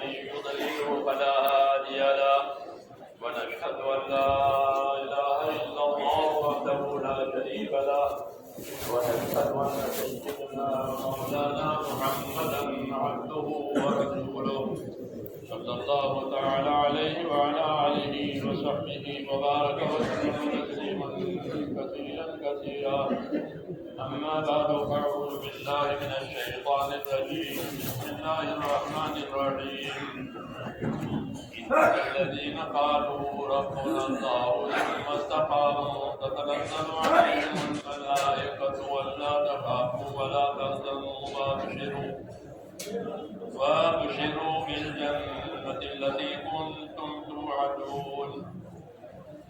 يضلله فلا هادي له ونشهد أن لا إله إلا الله وحده لا شريك له ونشهد أن سيدنا مولانا محمدا عبده ورسوله صلى الله تعالى عليه وعلى آله وصحبه وبارك وسلم تسليما كثيرا أما بعد فأعوذ بالله من الشيطان الرجيم بسم الله الرحمن الرحيم إن الذين قالوا ربنا الله ثم استقاموا تتنزل عليهم الملائكة ولا تخافوا ولا تحزنوا وابشروا بالجنة التي كنتم توعدون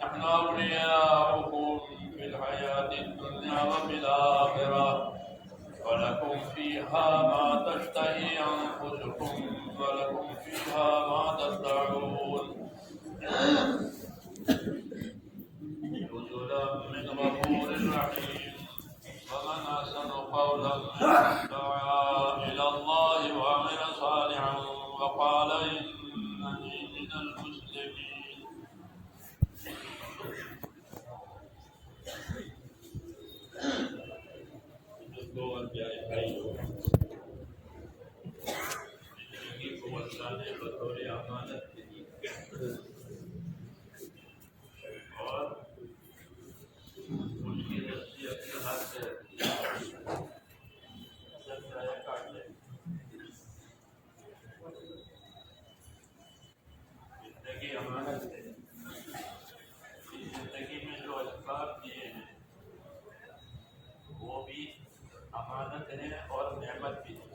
نحن أولياؤكم في الحياة الدنيا وفي الآخرة ولكم فيها ما تشتهي أنفسكم ولكم فيها ما تدعون نزلا من غفور رحيم ومن أحسن قولا ممن دعا إلى الله وعمل صالحا وقال إنني من المسلمين زندگی کو اللہ نے بطور امانت دی اور اس کی رسی اپنے ہاتھ سے رکھی کاٹ لے زندگی امانت ہے زندگی میں جو اسباب دیے ہیں وہ بھی امانت ہے اور نعمت بھی ہے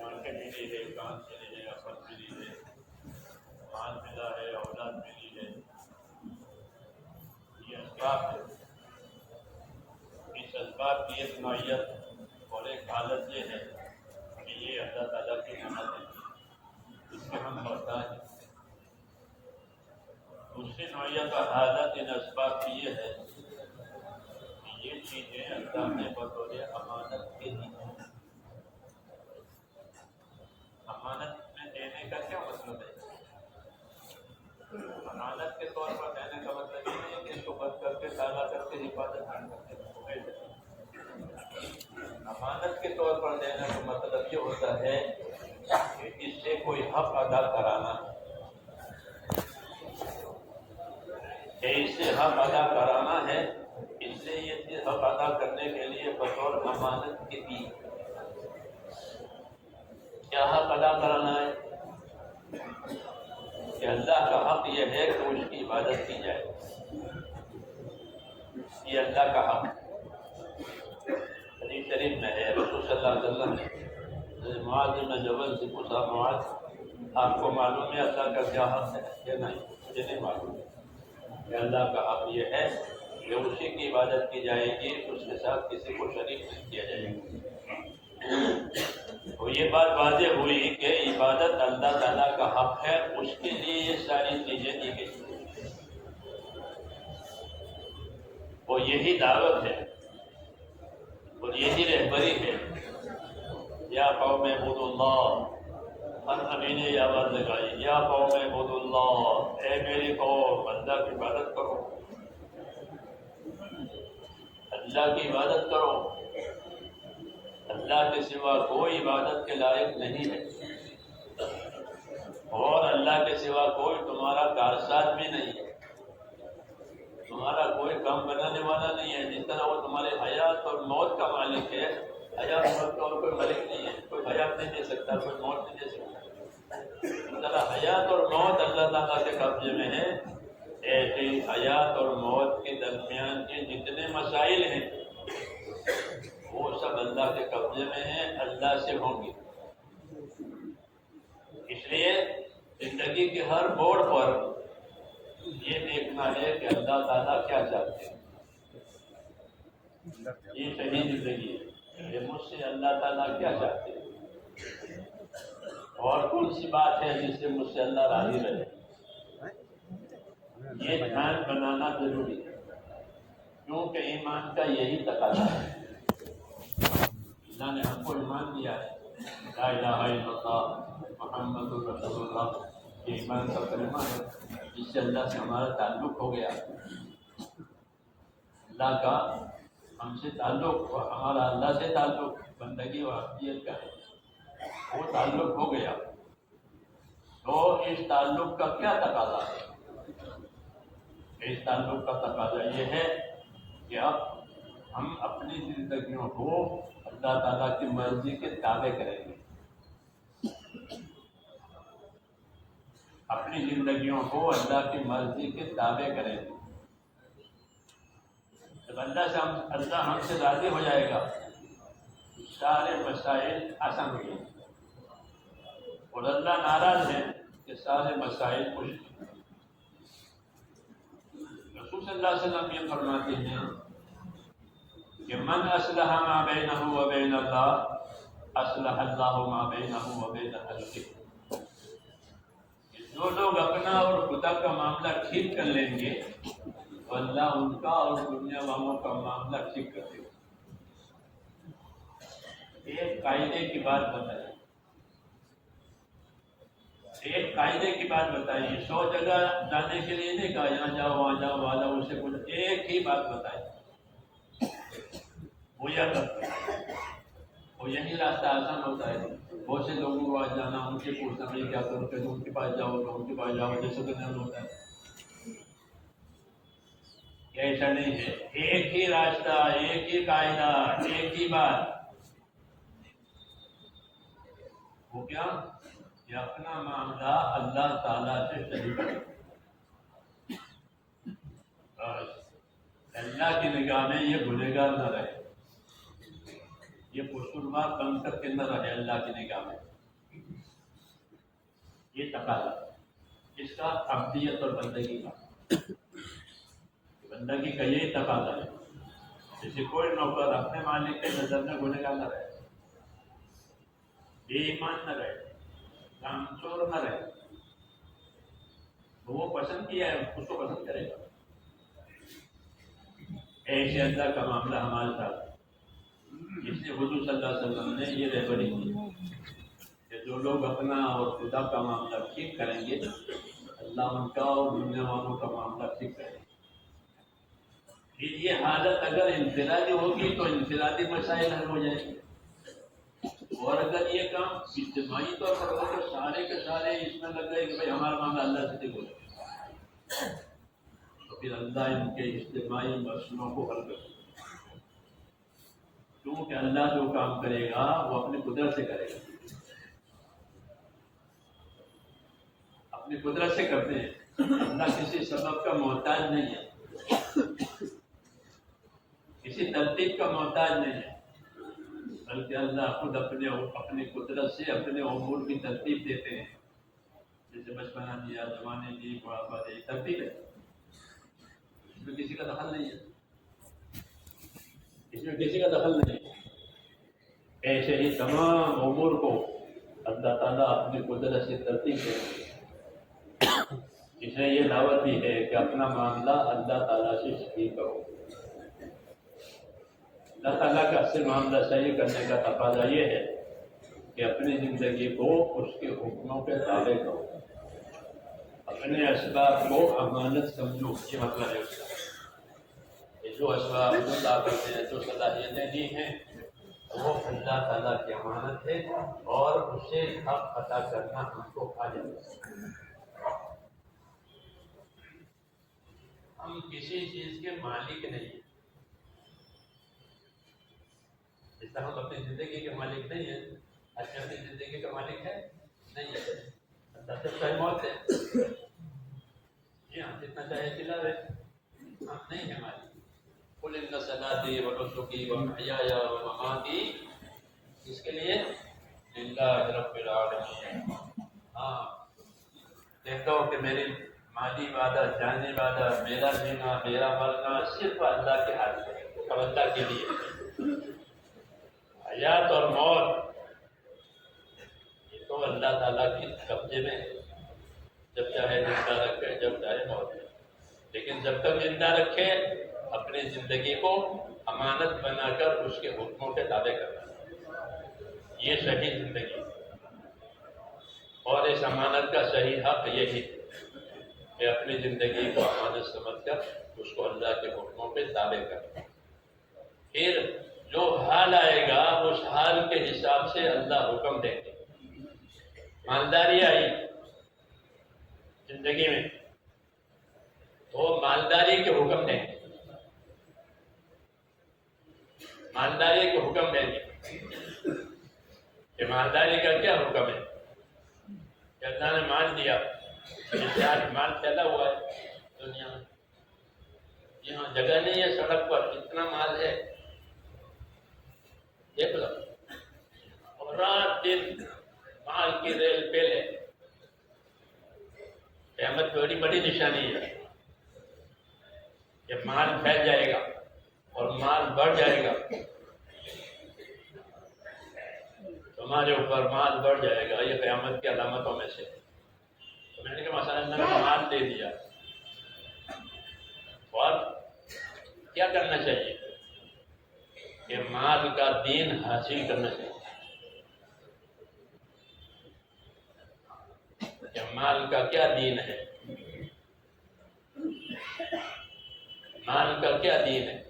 آنکھیں ملی ہے کان ملی ہے عقل ملی ہے مال ملا ہے اولاد ملی ہے یہ اسباب ہے اس اسباب کی ایک نوعیت اور ایک حالت یہ ہے کہ یہ اللہ تعالیٰ کی نعمت ہے اس کے ہم محتاج ہیں دوسری نوعیت اور حالت ان اسباب کی یہ ہے کہ یہ چیزیں اللہ نے بطور امانت کے دی ہیں امانت میں دینے کا کیا مطلب ہے امانت کے طور پر دینے کا مطلب یہ نہیں ہے کہ اس کو بند کر کے تالا کر کے حفاظت کر کے امانت کے طور پر دینے کا مطلب یہ ہوتا ہے کہ اس سے کوئی حق ادا کرانا کہ اس سے حق ادا کرانا ہے اس سے یہ حق ادا کرنے کے لیے بطور امانت کی دی کیا حق ادا کرانا ہے کہ اللہ کا حق یہ ہے کہ اس کی عبادت کی جائے یہ اللہ کا حق حدیث شریف میں ہے رسول صلی اللہ علیہ وسلم نے معاذ بن جبل سے پوچھا معاذ آپ کو معلوم ہے اللہ کا کیا حق ہے کہ نہیں مجھے نہیں معلوم کہ اللہ کا حق یہ ہے کہ اسی کی عبادت کی جائے گی اس کے ساتھ کسی کو شریک نہیں کیا جائے گا تو یہ بات واضح ہوئی کہ عبادت اللہ تعالیٰ کا حق ہے اس کے لیے یہ ساری چیزیں دی گئی اور یہی دعوت ہے اور یہی رہبری ہے یا قوم اعبدوا اللہ ہر نبی نے یہ آواز لگائی یا قوم اعبدوا اللہ اے میری قوم اللہ کی عبادت کرو اللہ کی عبادت کرو اللہ کے سوا کوئی عبادت کے لائق نہیں ہے اور اللہ کے سوا کوئی تمہارا کارساز بھی نہیں ہے تمہارا کوئی کام بنانے والا نہیں ہے جس طرح وہ تمہارے حیات اور موت کا مالک ہے حیات موت کا اور کوئی مالک نہیں ہے کوئی حیات نہیں دے سکتا کوئی موت نہیں دے سکتا اس طرح حیات اور موت اللہ تعالیٰ کے قبضے میں ہے ایسے حیات اور موت کے درمیان کے جتنے مسائل ہیں وہ سب اللہ کے قبضے میں ہیں اللہ سے ہوں گے اس لیے زندگی کے ہر موڑ پر یہ دیکھنا ہے کہ اللہ تعالیٰ کیا چاہتے ہیں یہ صحیح زندگی ہے کہ مجھ سے اللہ تعالیٰ کیا چاہتے ہیں اور کون سی بات ہے جس سے مجھ سے اللہ راضی رہے یہ دھیان بنانا ضروری ہے کیونکہ ایمان کا یہی تقاضا ہے اللہ نے ہم کو ایمان دیا ہے لا الہ الا اللہ محمد رسول اللہ، یہ ایمان کا کلمہ ہے جس سے اللہ سے ہمارا تعلق ہو گیا، اللہ کا ہم سے تعلق، ہمارا اللہ سے تعلق بندگی اور عبودیت کا ہے، وہ تعلق ہو گیا۔ تو اس تعلق کا کیا تقاضا ہے؟ اس تعلق کا تقاضا یہ ہے کہ اب ہم اپنی زندگیوں کو اللہ تعالیٰ کی مرضی کے تابع کریں گے، اپنی زندگیوں کو اللہ کی مرضی کے تابع کریں گے۔ جب اللہ ہم سے راضی ہو جائے گا، سارے مسائل آسان ہو جائیں گے، اور اللہ ناراض ہے کہ سارے مسائل مشکل۔ رسول صلی اللہ علیہ وسلم یہ فرماتے ہیں کہ من اصلح ما بینہ و بین اللہ اصلح اللہ ما بینہ و بین خلقہ، جو لوگ اپنا اور خدا کا معاملہ ٹھیک کر لیں گے تو اللہ ان کا اور دنیا والوں کا معاملہ ٹھیک کر دے گا۔ ایک قاعدے کی بات بتائیے، ایک قاعدے کی بات بتائیے، 100 جگہ جانے کے لیے نہیں کہا یہاں جاؤ وہاں جاؤ وہاں جاؤ، اسے کچھ ایک ہی بات بتائیے، وہ یہ کرتا ہے، اور یہی راستہ آسان ہوتا ہے۔ بہت سے لوگوں کو آج جانا، ان سے پوچھنا میں کیا کروں، کہ ان کے پاس جاؤ تو ان کے پاس جاؤ، جیسے کہ نہیں ہوتا ہے۔ ایسا نہیں ہے، ایک ہی راستہ، ایک ہی قاعدہ، ایک ہی بات، وہ کیا کہ اپنا معاملہ اللہ تعالیٰ سے صحیح کرو۔ اللہ کی نگاہ میں یہ گنہگار نہ رہے، یہ قصوروار بن کر کے نہ رہے اللہ کی نگاہ میں، یہ تقاضا اس کا عبدیت اور بندگی کا، بندگی کا یہی تقاضا ہے۔ جیسے کوئی نوکر اپنے مالک کے نظر میں گنہگار نہ رہے، بے ایمان نہ رہے، کامچور نہ رہے، تو وہ پسند کیا ہے اس کو پسند کرے گا۔ ایسے اللہ کا معاملہ ہمارے ساتھ، اس لیے حضور صلی اللہ علیہ وسلم نے یہ رہبری کی کہ جو لوگ اپنا اور خدا کا معاملہ ٹھیک کریں گے، اللہ ان کا اور دنیا والوں کا معاملہ ٹھیک کرے گا۔ یہ حالت اگر انفرادی ہوگی تو انفرادی مسائل حل ہو جائیں گے، اور اگر یہ کام اجتماعی طور پر ہو تو سارے کے سارے اس میں لگ گئے کہ بھائی ہمارا معاملہ اللہ سے ٹھیک ہو جائے، تو پھر اللہ ان کے اجتماعی مسئلوں کو حل کر دے گا، کیونکہ اللہ جو کام کرے گا وہ اپنی قدرت سے کرے گا، اپنی قدرت سے کرتے ہیں۔ اللہ کسی سبب کا محتاج نہیں ہے، کسی ترتیب کا محتاج نہیں ہے، بلکہ اللہ خود اپنی قدرت سے اپنے امور کی ترتیب دیتے ہیں۔ جیسے بچپنا دیا، جوانی دی، بڑھاپا دی، ترتیب ہے، اس میں کسی کا دخل نہیں ہے، اس میں کسی کا دخل نہیں ہے۔ ایسے ہی تمام امور کو اللہ تعالیٰ اپنی قدرت سے ترتیب دیتے ہیں۔ اس نے یہ دعوت دی ہے کہ اپنا معاملہ اللہ تعالیٰ سے صحیح کرو۔ اللہ تعالیٰ کا سے معاملہ صحیح کرنے کا تقاضا یہ ہے کہ اپنی زندگی کو اس کے حکموں کے تابع کرو، اپنے اسباب کو امانت سمجھو، یہ مطلب ہے اس کا۔ یہ جو اسباب جو طاقتیں ہیں، جو صلاحیتیں دی ہیں، وہ اللہ تعالیٰ کی امانت ہے، اور اسے حق عطا کرنا ہم کو حاجت ہے۔ ہم کسی چیز کے مالک نہیں ہیں، اس طرح ہم اپنی زندگی کے مالک نہیں ہیں۔ اچھا اپنی زندگی کا مالک ہے نہیں ہے، اللہ سے چاہے موت ہے، جی ہم جتنا چاہے چلا رہے، ہم نہیں ہیں مالک۔ قل ان صلاتی و نسکی و محیای و مماتی، اس کے لیے للہ رب العالمین۔ ہاں کہتا ہوں کہ میری مالی عبادت، جانی عبادت، میرا جینا، میرا مرنا صرف اللہ کے ہاتھ میں، اور اللہ کے لیے۔ حیات اور موت یہ تو اللہ تعالیٰ کی قبضے میں ہے، جب چاہے زندہ رکھے، جب چاہے موت ہے، لیکن جب تک زندہ رکھے اپنی زندگی کو امانت بنا کر اس کے حکموں کے تابع کرنا۔ یہ صحیح زندگی اور اس امانت کا صحیح حق یہی کہ اپنی زندگی کو امانت سمجھ کر اس کو اللہ کے حکموں پہ تابع کر. پھر جو حال آئے گا اس حال کے حساب سے اللہ حکم دیں گے. مالداری آئی زندگی میں تو مالداری کے حکم دیں گے. مالداری کے حکم دیں گے کہ مالداری کا کیا حکم ہے کہ اللہ نے مال دیا. آج مال پھیلا ہوا ہے دنیا میں. یہاں جگہ نہیں ہے سڑک پر اتنا مال ہے دیکھ لو. اور رات دن مال کی ریل پہلے. قیامت بڑی بڑی نشانی ہے کہ مال پھیل جائے گا اور مال بڑھ جائے گا. تمہارے اوپر مال بڑھ جائے گا. یہ قیامت کی علامتوں میں سے. تو میں نے کہا مثلا اللہ نے مال دے دیا اور کیا کرنا چاہیے کہ مال کا دین حاصل کرنا چاہیے. کہ مال کا کیا دین ہے. مال کا کیا دین ہے.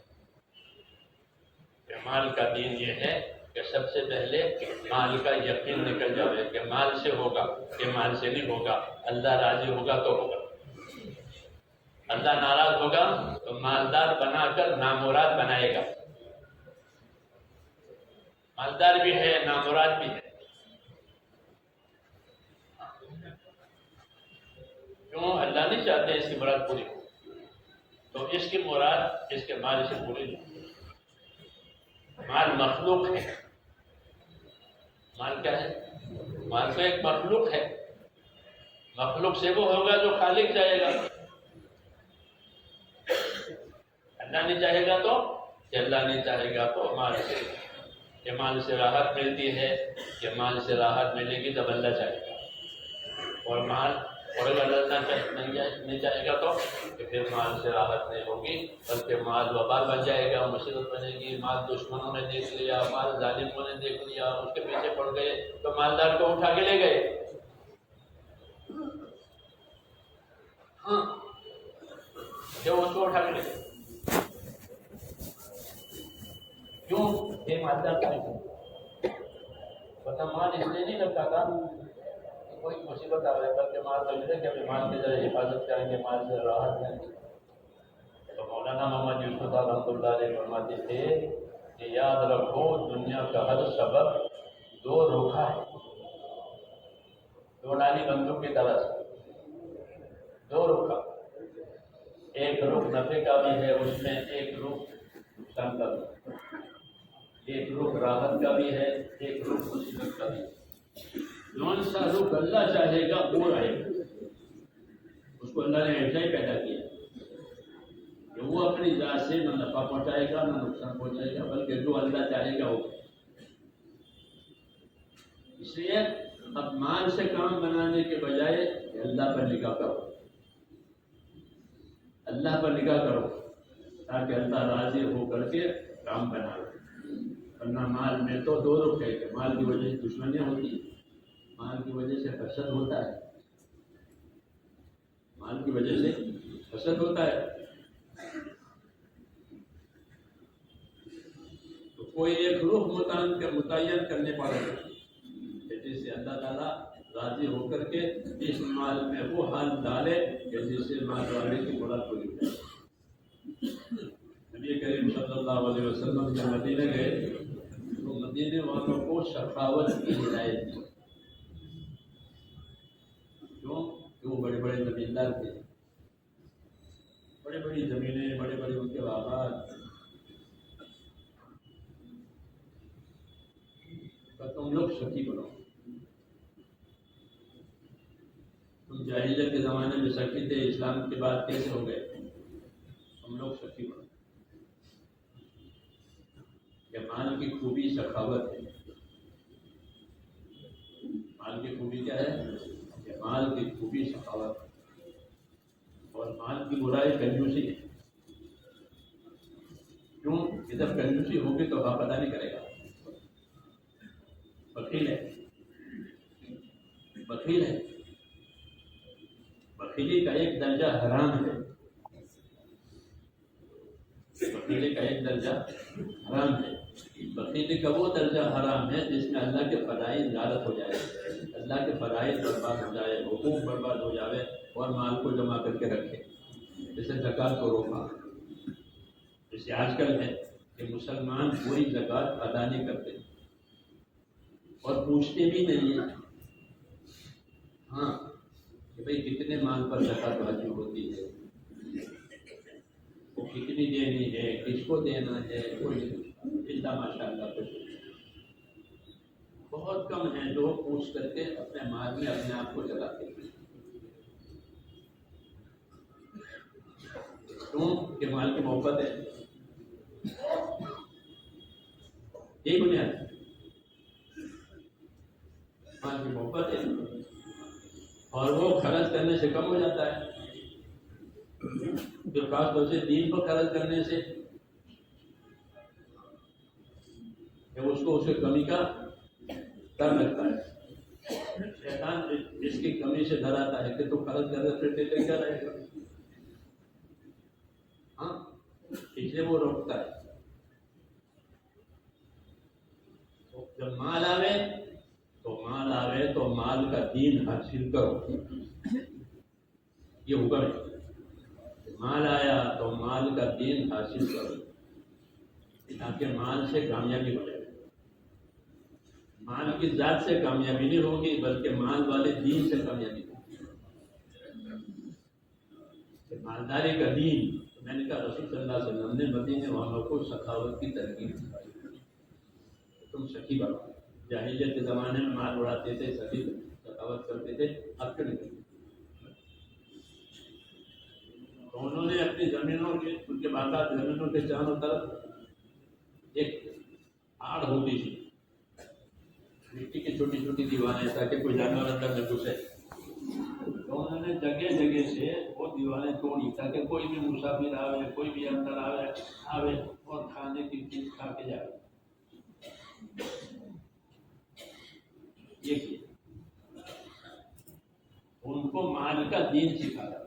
کہ مال کا دین یہ ہے کہ سب سے پہلے مال کا یقین نکل جائے کہ مال سے ہوگا کہ مال سے نہیں ہوگا. اللہ راضی ہوگا تو ہوگا. اللہ ناراض ہوگا تو مالدار بنا کر نامراد بنائے گا. مالدار بھی ہے نامراد بھی ہے. کیوں؟ اللہ نہیں چاہتے اس کی مراد پوری ہو تو اس کی مراد اس کے مال سے پوری نہیں. مال مخلوق ہے. مال کیا ہے؟ مال تو ایک مخلوق ہے. مخلوق سے وہ ہوگا جو خالق چاہے گا. اللہ نہیں چاہے گا تو کہ اللہ نہیں چاہے گا تو مال سے کہ مال سے راحت ملتی ہے کہ مال سے راحت ملے گی جب اللہ چاہے گا. اور مال اور اگر اللہ نہیں چاہے گا تو کہ پھر مال سے راحت نہیں ہوگی بلکہ مال وبال بن جائے گا. مصیبت بنے گی. مال دشمنوں نے دیکھ لیا. مال ظالموں نے دیکھ لیا. اس کے پیچھے پڑ گئے تو مالدار کو اٹھا کے لے گئے. ہاں جو اس کو اٹھا کے لے گئے. کیوں؟ یہ مالدار کا نہیں پتا. مال اس لیے نہیں لگتا تھا کوئی مصیبت آ رہی بلکہ مال لگ رہے کہ ابھی مال کی ذرا حفاظت کریں گے. مال سے راحت لیں گے. تو مولانا محمد یوسف رحمۃ اللہ علیہ فرماتے تھے کہ یاد رکھو دنیا کا ہر سبب دو رخا ہے. دو ڈالی بندوق کی طرح سے دو رخا. ایک رخ نفع کا بھی ہے اس میں ایک رخ نقصان کا بھی. ایک رخ راحت کا بھی ہے ایک رخ مصیبت کا بھی. کون سا رخ اللہ چاہے گا وہ رہے گا. اس کو اللہ نے ایسا ہی پیدا کیا کہ وہ اپنی ذات سے نہ نفع پہنچائے گا نہ نقصان پہنچائے گا بلکہ جو اللہ چاہے گا وہ. اس لیے اب مال سے کام بنانے کے بجائے اللہ پر نگاہ کرو. اللہ پر نگاہ کرو تاکہ اللہ راضی ہو کر کے کام بناؤ. ورنہ مال میں تو دو رخ ہے کہ مال کی وجہ سے دشمنیاں ہوتی ہیں. مال کی وجہ سے حسد ہوتا ہے. مال کی وجہ سے حسد ہوتا ہے. تو کوئی ایک رخ متعین کرنے پڑے گا جس سے اللہ تعالیٰ راضی ہو کر کے اس مال میں وہ حال ڈالے کہ جس سے مال والے کی مراد پوری ہو جائے. نبی کریم صلی اللہ علیہ وسلم جب مدینہ گئے تو مدینے والوں کو سخاوت کی ہدایت دی. کیوں؟ کہ وہ بڑے بڑے زمیندار تھے. بڑی بڑی زمینیں بڑے بڑے ان کے باغات. تم لوگ سخی بنو. تم جاہلیت کے زمانے میں سخی تھے. اسلام کے بعد کیسے ہو گئے؟ تم لوگ سخی بنو. کہ مال کی خوبی سخاوت ہے. مال کی خوبی کیا ہے؟ کہ مال کی خوبی سخاوت ہے. اور مال کی برائی کنجوسی ہے. کیوں؟ جب کنجوسی ہوگی تو پتہ نہیں کرے گا. اور بخیل ہے، بخیل ہے، بخیلی کا ایک درجہ حرام ہے، بخیلی کا ایک درجہ حرام ہے۔ بخیلی کا وہ درجہ حرام ہے جس میں اللہ کے فرائض غارت ہو جائے، اللہ کے فرائض برباد ہو جائے، حقوق برباد ہو جائے اور مال کو جمع کر کے رکھے، جیسے زکوٰۃ کو روکا۔ جیسے آج کل ہے کہ مسلمان پوری زکوٰۃ ادا نہیں کرتے اور پوچھتے بھی نہیں ہیں، ہاں کہ بھئی کتنے مال پر زکوٰۃ واجب ہوتی ہے، وہ کتنی دینی ہے، کس کو دینا ہے، کوئی اللہ ماشاء اللہ کچھ بہت کم ہیں جو پوچھ کر کے اپنے مال میں اپنے آپ کو چلاتے ہیں۔ کیوں کہ مال کی محبت ہے، یہی بنیاد ہے، مال کی محبت ہے اور وہ خرچ کرنے سے کم ہو جاتا ہے، جو خاص طور سے دین پر خرچ کرنے سے اس کو اسے کمی کا ڈر لگتا ہے، شیطان اس کی کمی سے ڈر آتا ہے کہ تو خرچ کر رہے پھر کیا رہے گا، ہاں اس لیے وہ روکتا ہے۔ جب مال آوے تو مال کا دین حاصل کرو، یہ حکم ہے۔ مال آیا تو مال کا دین حاصل کرو تاکہ مال سے کامیابی ہو جائے۔ مال کی ذات سے کامیابی نہیں ہوگی بلکہ مال والے دین سے کامیابی ہوگی۔ مالداری کا دین، میں نے کہا رسول صلی اللہ علیہ وسلم نے مدینے والوں کو سخاوت کی ترغیب دی، تم سخی بنو۔ جاہلیت کے زمانے میں مال اڑاتے تھے، سخی سخاوت کرتے تھے، اب کیوں نہیں کرتے؟ تو انہوں نے اپنی زمینوں کے، ان کے باغات زمینوں کے چاروں طرف ایک آڑ ہوتی تھی، مٹی کی چھوٹی چھوٹی دیواریں تاکہ کوئی جانور اندر نہ گھسے، تو انہوں نے جگہ جگہ سے وہ دیواریں توڑی تاکہ کوئی بھی مسافر آوے، کوئی بھی اندر آوے اور کھانے کی چیز کھا کے جائے۔ یہ ان کو مال کا دین سکھایا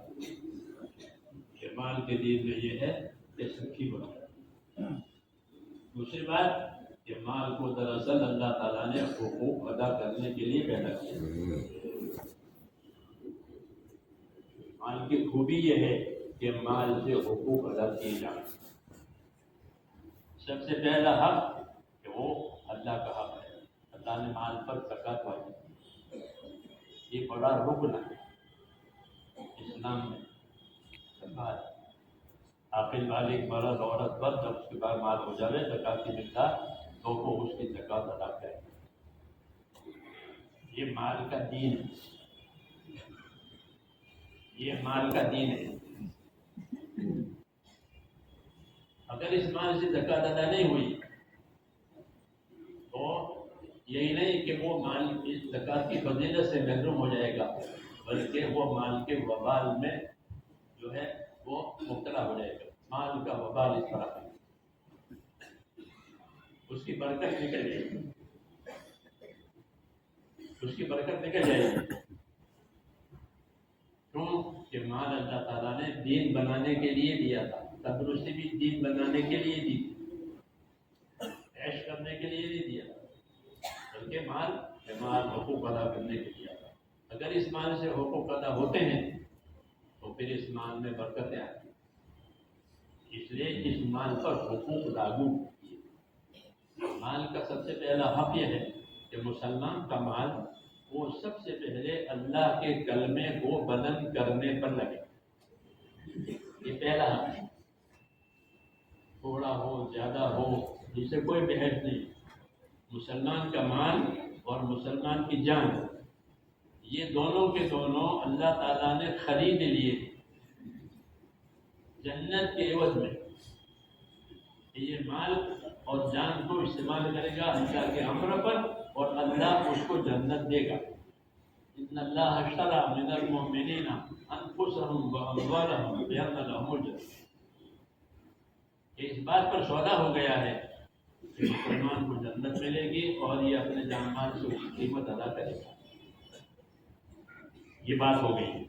کہ مال کے دین میں یہ ہے کہ سخی بنایا۔ دوسری بات کہ مال کو دراصل اللہ تعالیٰ نے حقوق ادا کرنے کے لیے پیدا کیا۔ مال کی خوبی یہ ہے کہ مال سے حقوق ادا کیے جائیں۔ سب سے پہلا حق کہ وہ اللہ کا حق ہے، اللہ نے مال پر زکوٰۃ واجب کی، یہ بڑا رکن ہے اسلام میں۔ زکوٰۃ عاقل بالغ مرد عورت پر جب اس کے بعد مال ہو جائے زکوٰۃ کی مقدار تو وہ اس کی زکوٰۃ ادا کرے، یہ مال کا دین ہے، یہ مال کا دین ہے۔ اگر اس مال سے زکوٰۃ ادا نہیں ہوئی تو یہی نہیں کہ وہ مال اس زکوٰۃ کی فضیلت سے محروم ہو جائے گا، بلکہ وہ مال کے وبال میں جو ہے وہ مبتلا ہو جائے گا۔ مال کا وبال اس طرح ہے، اس کی برکت نکل جائے گی، اس کی برکت نکل جائے گی۔ کیوں کہ مال اللہ تعالیٰ نے دین بنانے کے لیے دیا تھا، تندرستی بھی دین بنانے کے لیے دی، عیش کرنے کے لیے نہیں دیا، بلکہ مال حقوق ادا کرنے کے لیے تھا۔ اگر اس مال سے حقوق ادا ہوتے ہیں تو پھر اس مال میں برکتیں آتی ہیں، اس لیے اس مال پر حقوق لاگو کیے۔ مال کا سب سے پہلا حق یہ ہے کہ مسلمان کا مال وہ سب سے پہلے اللہ کے کلمے کو بلند کرنے پر لگے، یہ پہلا حق ہے۔ تھوڑا ہو زیادہ ہو جس سے کوئی بحث نہیں، مسلمان کا مال اور مسلمان کی جان یہ دونوں کے دونوں اللہ تعالیٰ نے خرید لیے جنت کے عوض میں۔ یہ مال اور جان کو استعمال کرے گا اللہ کے امر پر اور اللہ اس کو جنت دے گا۔ ان اللہ اشتری من المؤمنین انفسهم واموالهم بان لهم الجنہ، اس بات پر سودا ہو گیا ہے کہ مسلمان کو جنت ملے گی اور یہ اپنے جان مال سے اس کی قیمت ادا کرے گا. یہ بات ہو گئی.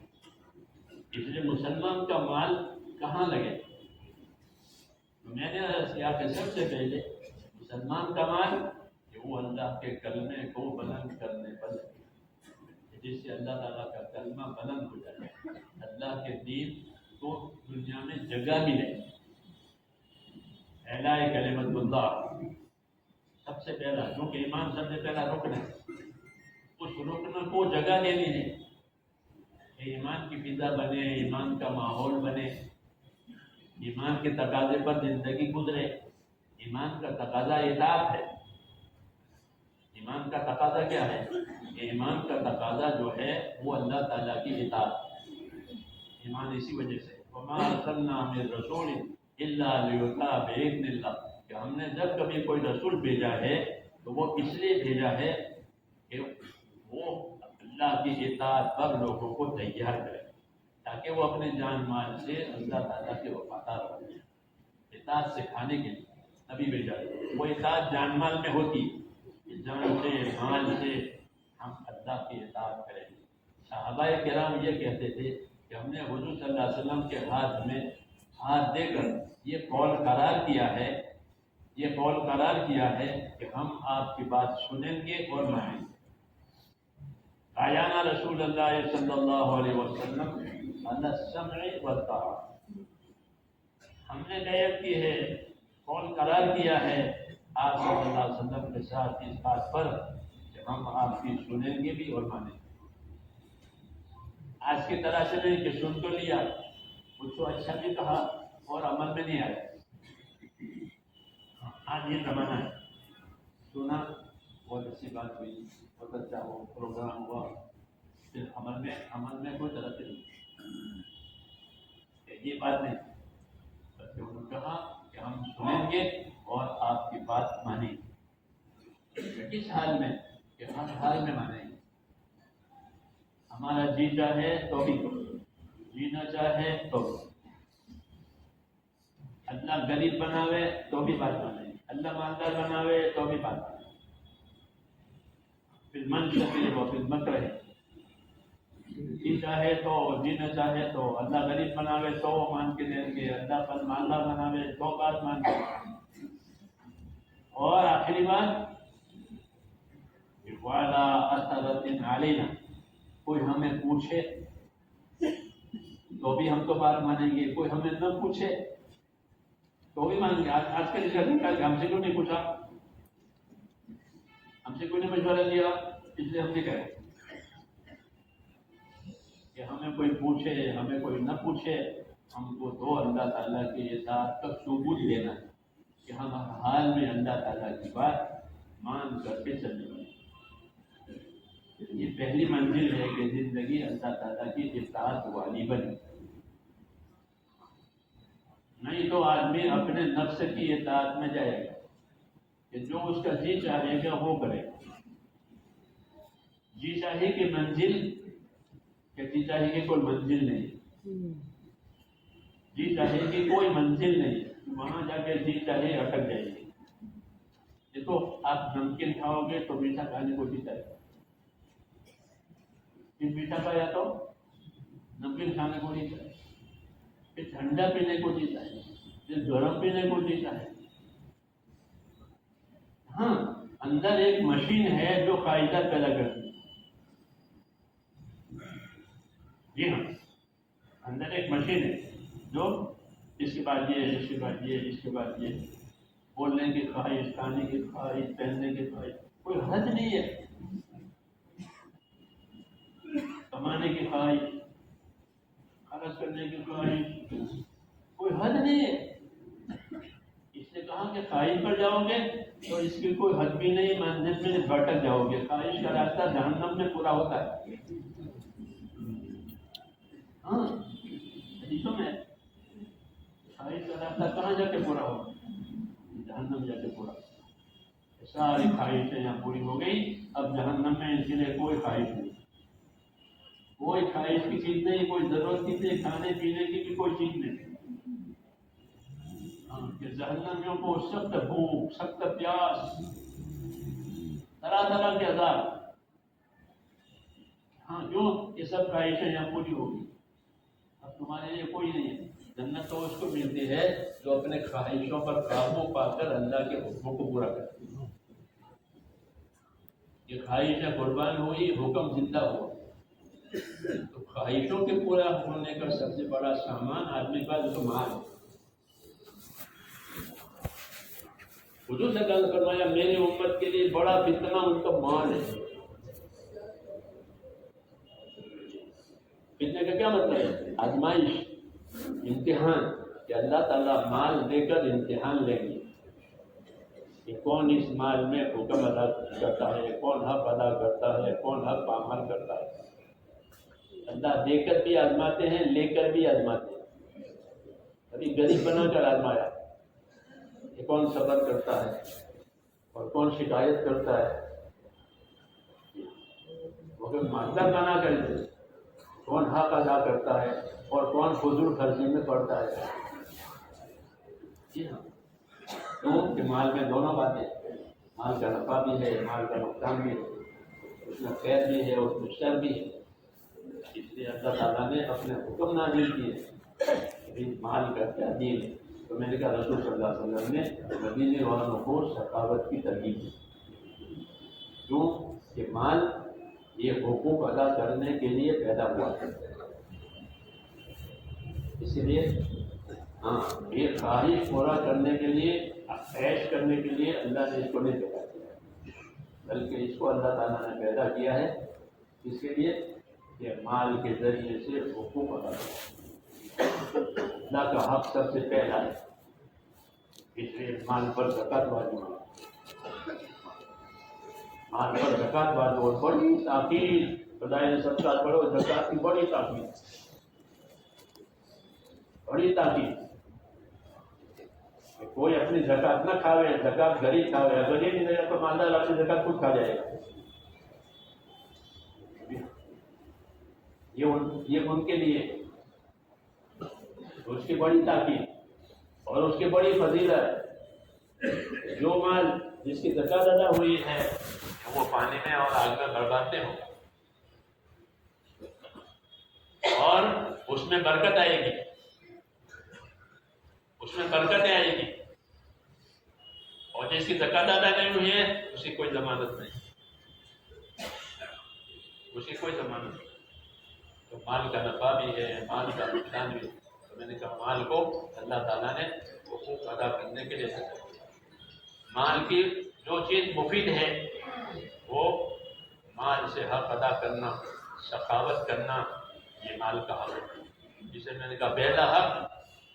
اس لیے مسلمان کا مال کہاں لگے؟ میں نے کیا کہ سب سے پہلے مسلمان کا مال کہ وہ اللہ کے کلمے کو بلند کرنے پر لگے، جس سے اللہ تعالیٰ کا کلمہ بلند ہو جائے، اللہ کے دین کو دنیا میں جگہ ملے. اعلاء کلمت اللہ سب سے پہلا، کیونکہ ایمان سب سے پہلا رکن ہے. اس رکن کو جگہ دینی ہے کہ ایمان کی فضا بنے، ایمان کا ماحول بنے، ایمان کے تقاضے پر زندگی گزرے. ایمان کا تقاضا اطاعت ہے. ایمان کا تقاضا کیا ہے؟ ایمان کا تقاضا جو ہے وہ اللہ تعالیٰ کی اطاعت. ایمان اسی وجہ سے وما ارسلنا من رسول الا لیطاع باذن اللہ، کہ ہم نے جب کبھی کوئی رسول بھیجا ہے تو وہ اس لیے بھیجا ہے کہ وہ اللہ کی اطاعت پر لوگوں کو تیار کرے، تاکہ وہ اپنے جان مال سے اللہ تعالیٰ کے وفادار ہو جائیں. اطاعت سکھانے کے لیے نبی بھیجا ہے. وہ اطاعت جان مال میں ہوتی کہ جان سے مال سے ہم اللہ کی اطاعت کریں. صحابہ کرام یہ کہتے تھے کہ ہم نے حضور صلی اللہ علیہ وسلم کے ہاتھ میں ہاتھ دے کر یہ قول قرار کیا ہے کہ ہم آپ کی بات سنیں گے اور مانیں گے. آیانا رسول اللہ صلی اللہ علیہ وسلم علی السمع والطاعۃ، ہم نے نیت کی ہے، قول قرار کیا ہے آپ صلی اللہ علیہ وسلم کے ساتھ اس بات پر کہ ہم آپ کی سنیں گے بھی اور مانیں گے. آج کی طرح سے نہیں کہ سن تو لیا، کچھ تو اچھا بھی کہا اور عمل میں نہیں آیا. آج یہ زمانہ ہے، سنا بہت اچھی بات ہوئی، بہت اچھا ہو پروگرام ہوا، پھر عمل میں کوئی ترقی نہیں. یہ بات نہیں، بلکہ انہوں نے کہا کہ ہم سنیں گے اور آپ کی بات مانیں گے. کس حال میں؟ کہ ہر حال میں مانیں گے. ہمارا جی چاہے تو بھی جینا چاہے تو بھی. اللہ غریب بناوے تو بھی بات مانیں گے، اللہ مالدار بناوے تو بھی بات مانیں گے. پھر من شکے وہ پھر مت رہے، جی چاہے تو جینا چاہے تو. اللہ غریب بناوے تو مان کے دیں گے، اللہ پر مالدار بناوے تو بات مان کے. اور آخری بات وعلی اثرۃ علینا، کوئی ہمیں پوچھے تو بھی ہم تو بات مانیں گے، کوئی ہمیں نہ پوچھے تو بھی مانیں گے. آج کل اس کا ہم سے کیوں نہیں پوچھا، ہم سے کوئی نے مشورہ دیا، اس لیے ہم نے کہا کہ ہمیں کوئی پوچھے ہمیں کوئی نہ پوچھے، ہم کو تو اللہ تعالیٰ کے اطاعت کا ثبوت دینا ہے کہ ہم ہر حال میں اللہ تعالیٰ کی بات مان کر کے چلنے والے. یہ پہلی منزل ہے کہ زندگی اللہ تعالیٰ کی اطاعت والی بنے. نہیں تو آدمی اپنے نفس کی اطاعت میں جائے گا کہ جو اس کا جی چاہے گا وہ کرے گا. جی چاہے کی منزل کہ جی چاہے کی کوئی منزل نہیں، جی چاہے کی کوئی منزل نہیں، وہاں جا کے جی چاہے اٹک جائے گی. دیکھو آپ نمکین کھاؤ گے تو میٹھا کھانے کو جی چاہے گا، پھر میٹھا کھایا تو نمکین کھانے کو نہیں چاہے، پھر ٹھنڈا پینے کو جی چاہے، پھر گرم پینے کو جی چاہے. ہاں اندر ایک مشین ہے جو خواہشات پیدا کرتی ہے. جی ہاں، اندر ایک مشین ہے جو اس کے بعد یہ، اس کے بعد یہ، اس کے بعد یہ، بولنے کی خواہش، کھانے کی خواہش، پہننے کی خواہش، کوئی حد نہیں ہے. کمانے کی خواہش، خرچ کرنے کی خواہش، کوئی حد نہیں ہے. اس نے کہا کہ خواہش پر جاؤ گے تو اس کی کوئی حد بھی نہیں، منزل میں بھٹک جاؤ گے. خواہش کا راستہ جہنم میں پورا ہوتا ہے. ہاں حدیثوں میں خواہش کا راستہ کہاں جا کے پورا ہوگا؟ جہنم جا کے پورا. ساری خواہشیں یہاں پوری ہو گئی، اب جہنم میں اس کے لیے کوئی خواہش نہیں، کوئی خواہش کی چیز نہیں، کوئی ضرورت کی نہیں، کھانے پینے کی بھی کوئی چیز نہیں. ہاں کہ جہنمیوں کو سخت بھوک، سخت پیاس، طرح طرح کے عذاب. ہاں کیوں؟ یہ سب خواہشیں یہاں پوری ہوگی. اب تمہارے لیے کوئی نہیں ہے. جنت تو اس کو ملتی ہے جو اپنے خواہشوں پر قابو پا کر اللہ کے حکموں کو پورا کرتی ہے. یہ خواہشیں قربان ہوئی، حکم زندہ ہوا. تو خواہشوں کے پورا ہونے کا سب سے بڑا سامان آدمی کے پاس مال ہے. حضور نے کہا فرمایا میری امت کے لیے بڑا فتنہ ان کا مال ہے. فتنے کا کیا مطلب ہے؟ آزمائش، امتحان، کہ اللہ تعالیٰ مال دے کر امتحان لیں گے کہ کون اس مال میں حکم ادا کرتا ہے، کون حق ادا کرتا ہے، کون حق پامال کرتا ہے. اللہ دے کر بھی آزماتے ہیں، لے کر بھی آزماتے ہیں. ابھی غریب بنا کر آزمایا کہ کون صبر کرتا ہے اور کون شکایت کرتا ہے. مگر مالدار بنا کر کون حق ادا کرتا ہے اور کون فضول خرچی میں پڑتا ہے. جی ہاں، کیوں کہ مال میں دونوں باتیں، مال کا نفع بھی ہے، مال کا نقصان بھی ہے، اس میں خیر بھی ہے، اس میں شر بھی ہے. اس لیے اللہ تعالیٰ نے اپنے حکم نازل کیے. مال کا کیا دین ہے؟ تو میں نے کہا رسول صلی اللہ علیہ وسلم نے مدینے والوں کو سخاوت کی ترغیب دی. کیوں کہ مال یہ حقوق ادا کرنے کے لیے پیدا ہوا ہے. اسی لیے ہاں یہ خواہش پورا کرنے کے لیے، عیش کرنے کے لیے اللہ نے اس کو نہیں پیدا کیا، بلکہ اس کو اللہ تعالیٰ نے پیدا کیا ہے اس کے لیے کہ مال کے ذریعے سے حقوق ادا کرے. اللہ کا حق سب سے پہلا ہے، اس لیے مال پر زکوٰۃ واجب ہے. مال پر زکوٰۃ واجب اور بڑی تاکید، خدا نے سب کا پڑھو زکوٰۃ کی بڑی تاکید، بڑی تاکید. کوئی اپنی زکوٰۃ نہ کھاوے، زکوٰۃ غریب کھاوے. اگر یہ نہیں رہے تو مالدار اپنی زکوٰۃ خود کھا جائے گا. یہ ان کے لیے اس کی بڑی تاکید اور اس کی بڑی فضیلت. جو مال جس کی زکوٰۃ ادا ہوئی ہے وہ پانی میں اور آگ میں بربادتے ہوں اور اس میں برکت آئے گی، اس میں برکتیں آئے گی. اور جس کی زکوٰۃ ادا نہیں ہوئی ہے اس کی کوئی ضمانت نہیں، اس کی کوئی ضمانت نہیں. تو مال کا نفع بھی ہے، مال کا نقصان بھی ہے. تو میں نے کہا مال کو اللہ تعالیٰ نے حقوق ادا کرنے کے لیے رکھا. مال کی جو چیز مفید ہے وہ مال سے حق ادا کرنا، سخاوت کرنا، یہ مال کا حق ہے. جسے میں نے کہا پہلا حق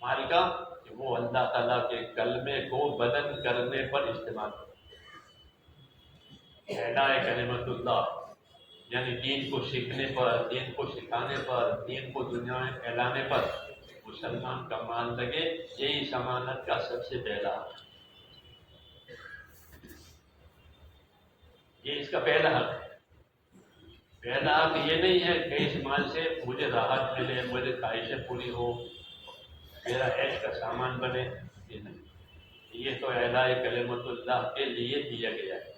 مال کا کہ وہ اللہ تعالیٰ کے کلمے کو بدن کرنے پر استعمال کرے. اعلاء کلمت اللہ یعنی دین کو سیکھنے پر، دین کو سکھانے پر، دین کو دنیا میں پھیلانے پر مسلمان کا مال لگے. یہی ضمانت کا سب سے پہلا حق، یہ اس کا پہلا حق ہے. پہلا حق یہ نہیں ہے کہ اس مال سے مجھے راحت ملے، مجھے خواہشیں پوری ہو، میرا عیش کا سامان بنے. یہ نہیں، یہ تو اعلاء کلمت اللہ کے لیے دیا گیا ہے.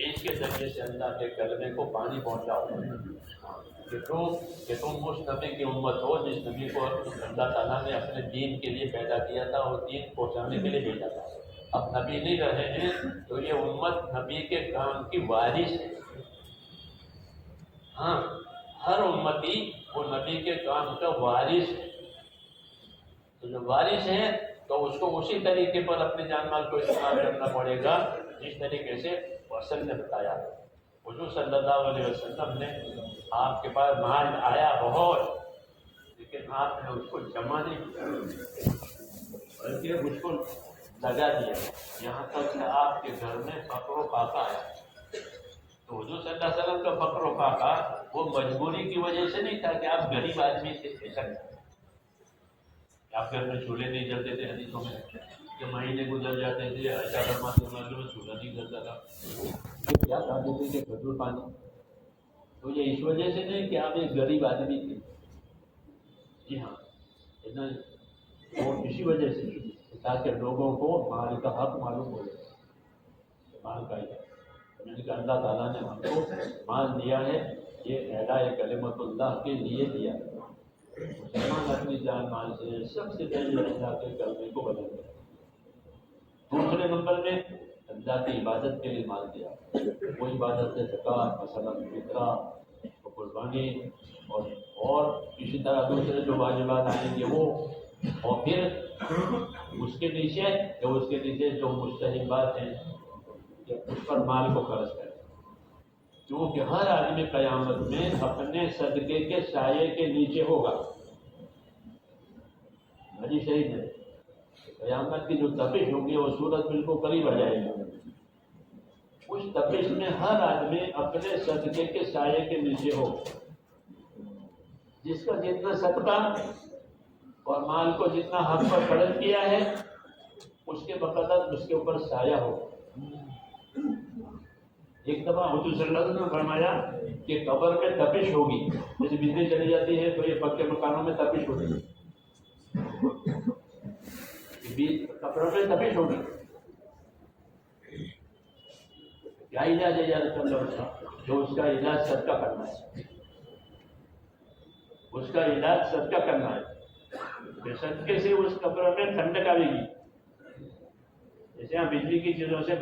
اس کے ذریعے سے اللہ کے کلمے کو پانی پہنچاؤ کہ تم اس نبی کی امت ہو جس نبی کو اللہ تعالیٰ نے اپنے دین کے لیے پیدا کیا تھا اور دین پہنچانے کے لیے بھیجا تھا. اب نبی نہیں رہے ہیں تو یہ امت نبی کے کام کی وارث ہے. ہاں ہر امتی وہ نبی کے کام کا وارث ہے. تو جو وارث ہے تو اس کو اسی طریقے پر اپنے جان مال کو استعمال کرنا پڑے گا جس طریقے سے اصل نے بتایا. حضور صلی اللہ علیہ وسلم نے آپ کے پاس مال آیا بہت، لیکن آپ نے اس کو جمع نہیں کیا بلکہ اس کو لگا دیا، یہاں تک کہ آپ کے گھر میں فقر و فاقہ آیا. تو حضور صلی اللہ علیہ وسلم کا فقر و فاقہ وہ مجبوری کی وجہ سے نہیں تھا کہ آپ غریب آدمی تھے. ایسا نہیں، آپ گھر میں چولہے نہیں جلتے تھے. حدیثوں میں کہ مہینے گزر جاتے تھے ایسا فرماتے میں چولہا نہیں جلتا تھا. کیا کہتے تھے کہ کھجور پانی. تو یہ اس وجہ سے نہیں کہ آپ ایک غریب آدمی تھے. جی ہاں، وہ اسی وجہ سے تاکہ لوگوں کو مال کا حق معلوم ہو جائے. مال کا ہی میں نے کہا اللہ تعالیٰ نے ہم کو مال دیا ہے، یہ اعلاء کلمت اللہ کے لیے دیا. مسلمان اپنی جان مال سے سب سے پہلے اللہ کے کلمے کو بدل دیا. دوسرے نمبر میں اللہ کی عبادت کے لیے مال دیا. وہ عبادت ہے زکوٰۃ، مثلا فطرہ، قربانی اور اسی طرح دوسرے جو واجبات آئیں گے وہ، اور پھر اس کے نیچے جو مستحبات ہیں کہ اس پر مال کو خرچ کریں. کیونکہ ہر آدمی قیامت میں اپنے صدقے کے سائے کے نیچے ہوگا. حدیث شریف ہے قیامت کی جو تپش ہوگی وہ سورج بالکل قریب آ جائے گی. اس تپش میں ہر آدمی اپنے صدقے کے سائے کے نیچے ہوگا. جس کا جتنا صدقہ اور مال کو جتنا حق پر خرچ کیا ہے اس کے بقدر اس کے اوپر سایہ ہوگا. ایک دفعہ حضور صلی اللہ علیہ وسلم نے فرمایا کہ قبر میں تپش ہوگی. جیسے بجلی چلی جاتی ہے تو یہ پکے مکانوں میں تپش ہوتی ہے، قبر میں تپش ہوگی. کیا علاج ہے یا رسول اللہ؟ جو اس کا علاج صدقہ کرنا ہے، اس کا علاج صدقہ کرنا ہے. کہ صدقے سے اس قبر میں ٹھنڈک آئے گی. جیسے ہم بجلی کی چیزوں سے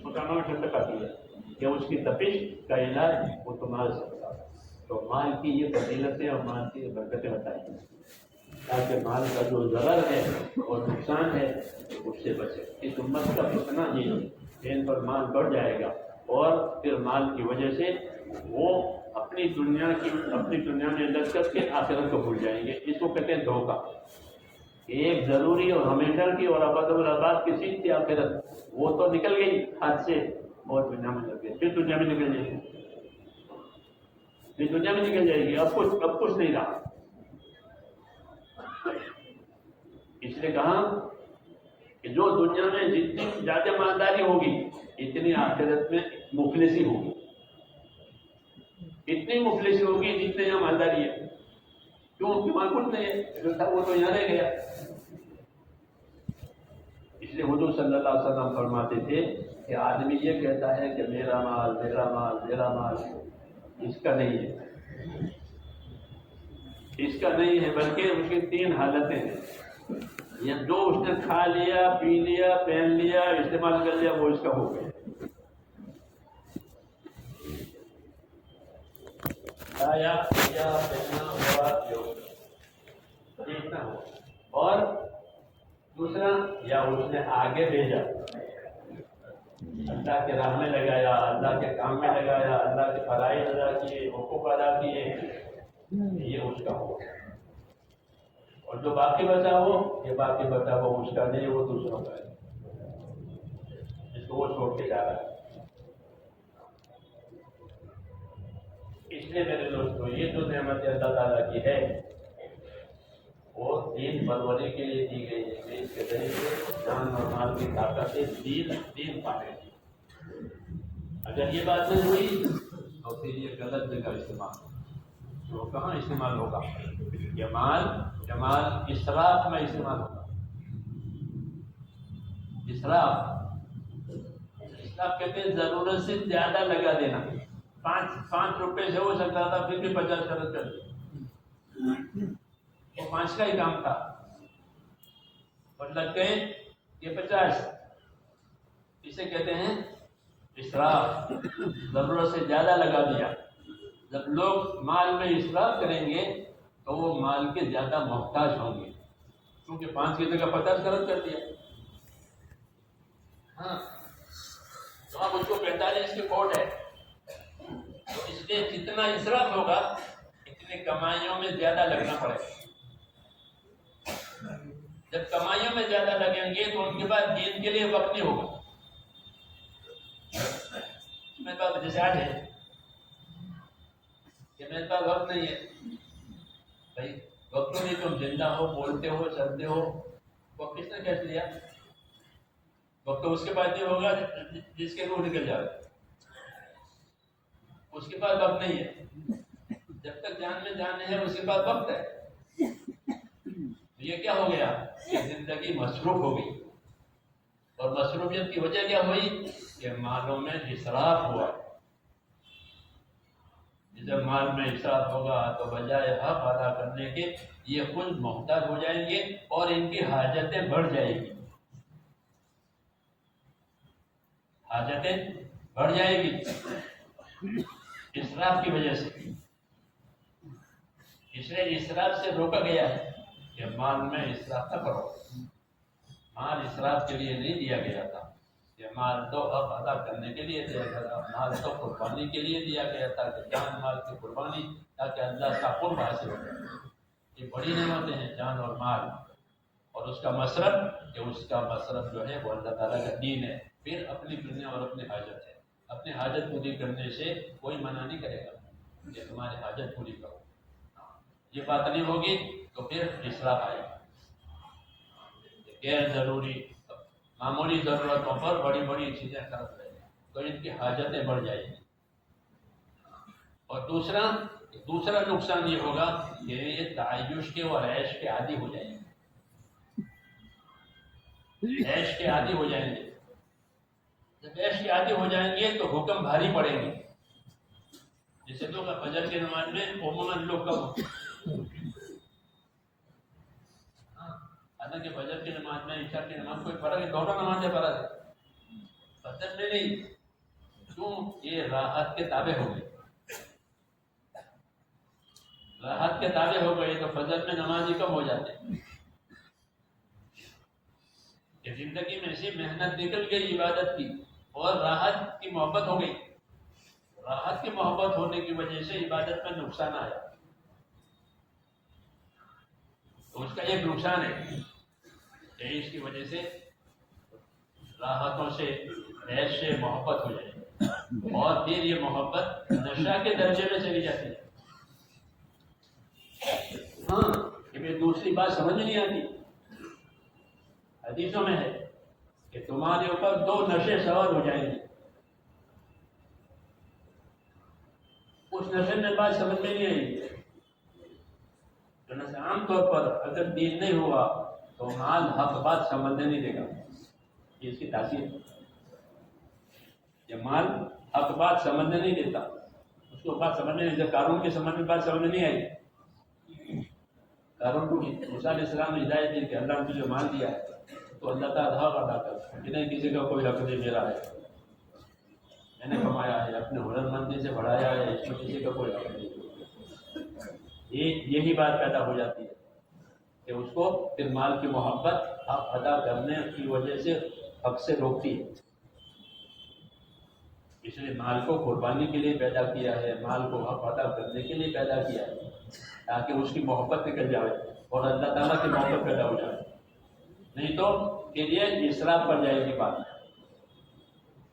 مکانوں میں ٹھنڈک آتی ہے، کہ اس کی تپش کا علاج وہ تمہارا صدقہ. تو مال کی یہ فضیلتیں اور مال کی یہ برکتیں بتائیں تاکہ مال کا جو ضرر ہے اور نقصان ہے اس سے بچے. اس امت کا فتنہ ہی ان پر مال بڑھ جائے گا اور پھر مال کی وجہ سے وہ اپنی دنیا میں لگ کر کے آخرت کو بھول جائیں گے. اس کو کہتے ہیں دھوکہ. ایک ضروری اور ہمیشہ کی اور ابد الآباد کی چیز تھی آخرت، وہ تو نکل گئی ہاتھ سے اور دنیا میں لگ گئی. پھر دنیا میں نکل جائے گی. اب کچھ نہیں رہا. اس لیے کہا کہ جو دنیا میں جتنی زیادہ مالداری ہوگی اتنی آخرت میں مفلسی ہوگی. اتنی مفلسی ہوگی جتنے یہاں مالداری ہے. کیوں؟ وہاں کچھ نہیں ہے، جو تھا وہ تو یہاں رہ گیا. اس لیے حضور صلی اللہ علیہ وسلم فرماتے تھے کہ آدمی یہ کہتا ہے کہ میرا مال میرا مال میرا مال، اس کا نہیں ہے. اس کا نہیں ہے، بلکہ اس کی 3 حالتیں ہیں. یہ جو اس نے کھا لیا، پی لیا، پہن لیا، استعمال کر لیا وہ اس کا ہو گیا. کھایا پیا پہنا ہوا جو اتنا ہو. اور دوسرا، یا اس نے آگے بھیجا، اللہ کے راہ میں لگایا، اللہ کے کام میں لگایا، اللہ کے فرائض ادا کیے، حقوق ادا کیے، یہ اس کا ہو. اور جو باقی بچا وہ، یہ باقی بچا وہ اس کا نہیں، وہ دوسروں کا ہے، جس کو وہ چھوڑ کے جا رہا ہے. اس لیے میرے دوستوں یہ جو نعمت اللہ تعالیٰ کی ہے وہ دین پروری کے لیے دی گئی ہے. اس کے ذریعے جان اور مال کی طاقت سے دین پانے. اگر یہ بات نہیں ہوئی تو پھر یہ غلط جگہ استعمال تو کہاں استعمال ہوگا؟ یہ مال اسراف میں استعمال ہوگا. اسراف کہتے ہیں ضرورت سے زیادہ لگا دینا. 5 روپے سے ہو سکتا تھا پھر بھی 50 خرچ کر دیا. وہ 5 کا ہی کام تھا اور لگ گئے یہ 50. اسے کہتے ہیں اسراف. ضرورت سے زیادہ لگا دیا. جب لوگ مال میں اسراف کریں گے تو وہ مال کے زیادہ محتاج ہوں گے، کیونکہ 5 کی جگہ 50 خرچ کر دیا. ہاں تو اب اس کو 45 کی کوٹ ہے. تو اس لیے جتنا اسراف ہوگا اتنی کمائیوں میں زیادہ لگنا پڑے گا. جب کمائیوں میں زیادہ لگیں گے تو ان کے بعد دین کے لیے وقت نہیں ہوگا. میرے پاس جیسے آج ہے کہ میرے پاس وقت نہیں ہے. بھائی وقت تو نہیں، تم زندہ ہو، بولتے ہو، چلتے ہو، وقت کس نے کہہ دیا؟ وقت تو اس کے پاس نہیں ہوگا جس کے روح نکل جائے. اس کے پاس وقت نہیں ہے. جب تک جان میں جان ہے اس کے پاس وقت ہے. یہ کیا ہو گیا کہ زندگی مصروف ہو گئی. اور مصروفیت کی وجہ کیا ہوئی کہ مالوں میں اسراف ہوا. جب مال میں اسراف ہوگا تو بجائے حق ادا کرنے کے یہ خود محتاج ہو جائیں گے اور ان کی حاجتیں بڑھ جائیں گی. حاجتیں بڑھ جائے گی اسراف کی وجہ سے. اس لیے اسراف سے روکا گیا ہے کہ مال میں اسراف نہ کرو. مال اسراف کے لیے نہیں دیا گیا تھا. یہ مال تو حق ادا کرنے کے لیے دیا گیا تھا. مال تو قربانی کے لیے دیا گیا تھا کہ جان مال کی قربانی تاکہ اللہ کا قرب حاصل ہو جائے. یہ بڑی نعمتیں ہیں جان اور مال. اور اس کا مصرف کہ اس کا مصرف جو ہے وہ اللہ تعالیٰ کا دین ہے. پھر اپنی دنیا اور اپنی حاجت ہے. اپنی حاجت پوری کرنے سے کوئی منع نہیں کرے گا کہ تمہاری حاجت پوری کرو. یہ بات نہیں ہوگی تو پھر اسراف آئے گا. غیر ضروری معمولی ضرورتوں پر بڑی بڑی چیزیں خرچ رہے ہیں تو ان کی حاجتیں بڑھ جائیں گی. اور دوسرا نقصان یہ ہوگا کہ یہ تعیش کے اور عیش کے عادی ہو جائیں گے. عیش کے عادی ہو جائیں گے. جب عیش کے عادی ہو جائیں گے تو حکم بھاری پڑیں گے. جیسے لوگ فجر کی نماز میں عموماً لوگ کم حالانکہ فجر کی نماز میں عشاء کی نماز کوئی فرق ہے. دونوں نمازیں فرق ہے. فجر میں نہیں. کیوں؟ یہ راحت کے تابع ہو گئے. راحت کے تابع ہو گئے تو فجر میں نماز ہی کم ہو جاتے ہیں. کہ زندگی میں ایسی محنت نکل گئی عبادت کی اور راحت کی محبت ہو گئی. راحت کی محبت ہونے کی وجہ سے عبادت میں نقصان آیا. تو اس کا ایک نقصان ہے کہ اس کی وجہ سے راحتوں سے عیش سے محبت ہو جائے اور پھر یہ محبت نشہ کے درجے میں چلی جاتی ہے. ہاں یہ دوسری بات سمجھ نہیں آتی. حدیثوں میں ہے کہ تمہارے اوپر 2 نشے سوار ہو جائیں گے. اس نشے میں بات سمجھ میں نہیں آئی. عام طور پر اگر دین نہیں ہوا تو مال حق بات سمجھنے نہیں دے گا. یہ اس کی تاثیر ہے. یہ مال حق بات سمجھنے نہیں دیتا. اس کو بات سمجھنے نہیں دیتا. قارون کے سمجھ میں بات سمجھ نہیں آئی. قارون کو موسیٰ علیہ السلام نے ہدایت دی کہ اللہ نے تجھے مال دیا ہے تو اللہ تعالیٰ حق ادا کر. کہ نہیں کسی کا کوئی حق نہیں میرا ہے. میں نے کمایا ہے اپنے ہنر مندی سے بڑھایا ہے. اس میں کسی کا کوئی حق نہیں. یہی بات پیدا ہو جاتی ہے کہ اس کو پھر مال کی محبت حق ادا کرنے کی وجہ سے حق سے روکتی ہے. اس لیے مال کو قربانی کے لیے پیدا کیا ہے. مال کو حق ادا کرنے کے لیے پیدا کیا ہے تاکہ اس کی محبت نکل جائے اور اللہ تعالیٰ کی محبت پیدا ہو جائے. نہیں تو پھر یہ اسراف پر جائے گی بات.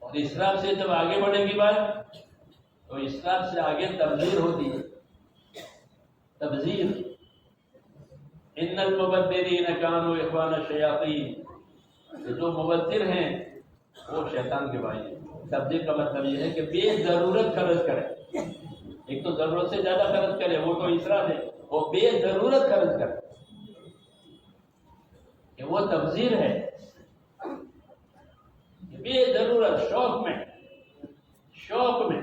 اور اسراف سے جب آگے بڑھے گی بات تو اسراف سے آگے تبذیر ہوتی ہے. تبذیر ان المبذرین کانوا اخوان الشیاطین. جو مبذر ہیں وہ شیطان کے بھائی ہیں. تبذیر کا مطلب یہ ہے کہ بے ضرورت خرچ کرے. ایک تو ضرورت سے زیادہ خرچ کرے وہ تو اسراف ہے. وہ بے ضرورت خرچ کرے کہ وہ تبذیر ہے. بے ضرورت شوق میں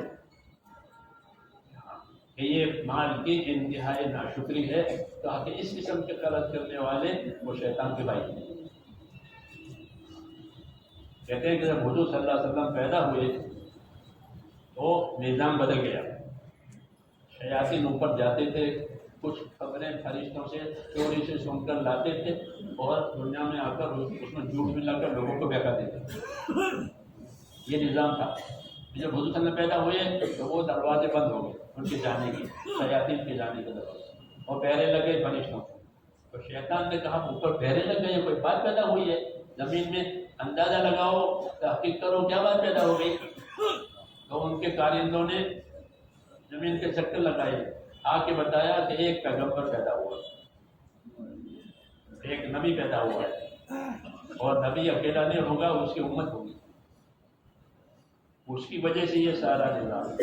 کہ یہ مال کی انتہائی ناشکری ہے. تاکہ اس قسم کے خرچ کرنے والے وہ شیطان کے بھائی ہیں. کہتے ہیں کہ جب حضور صلی اللہ علیہ وسلم پیدا ہوئے تو نظام بدل گیا. شیاطین اوپر جاتے تھے. کچھ خبریں فرشتوں سے چوری سے سن کر لاتے تھے اور دنیا میں آ کر اس میں جھوٹ ملا کر لوگوں کو بہکاتے تھے. یہ نظام تھا. جب حضور صلی اللہ علیہ وسلم پیدا ہوئے تو وہ دروازے بند ہو گئے ان کے جانے کے. شیاطین کے جانے کے دروازے اور پہرے لگے فرشتوں. تو شیطان نے کہا اوپر پہرے لگ گئے کوئی بات پیدا ہوئی ہے. زمین میں اندازہ لگاؤ تحقیق کرو کیا بات پیدا ہو گئی. تو ان کے کارندوں نے زمین کے چکر لگائے. آ کے بتایا کہ ایک پیغمبر پیدا ہوا. ایک نبی پیدا ہوا ہے اور نبی اکیلا نہیں ہوگا اس کی امت ہوگی. اس کی وجہ سے یہ سارا نظام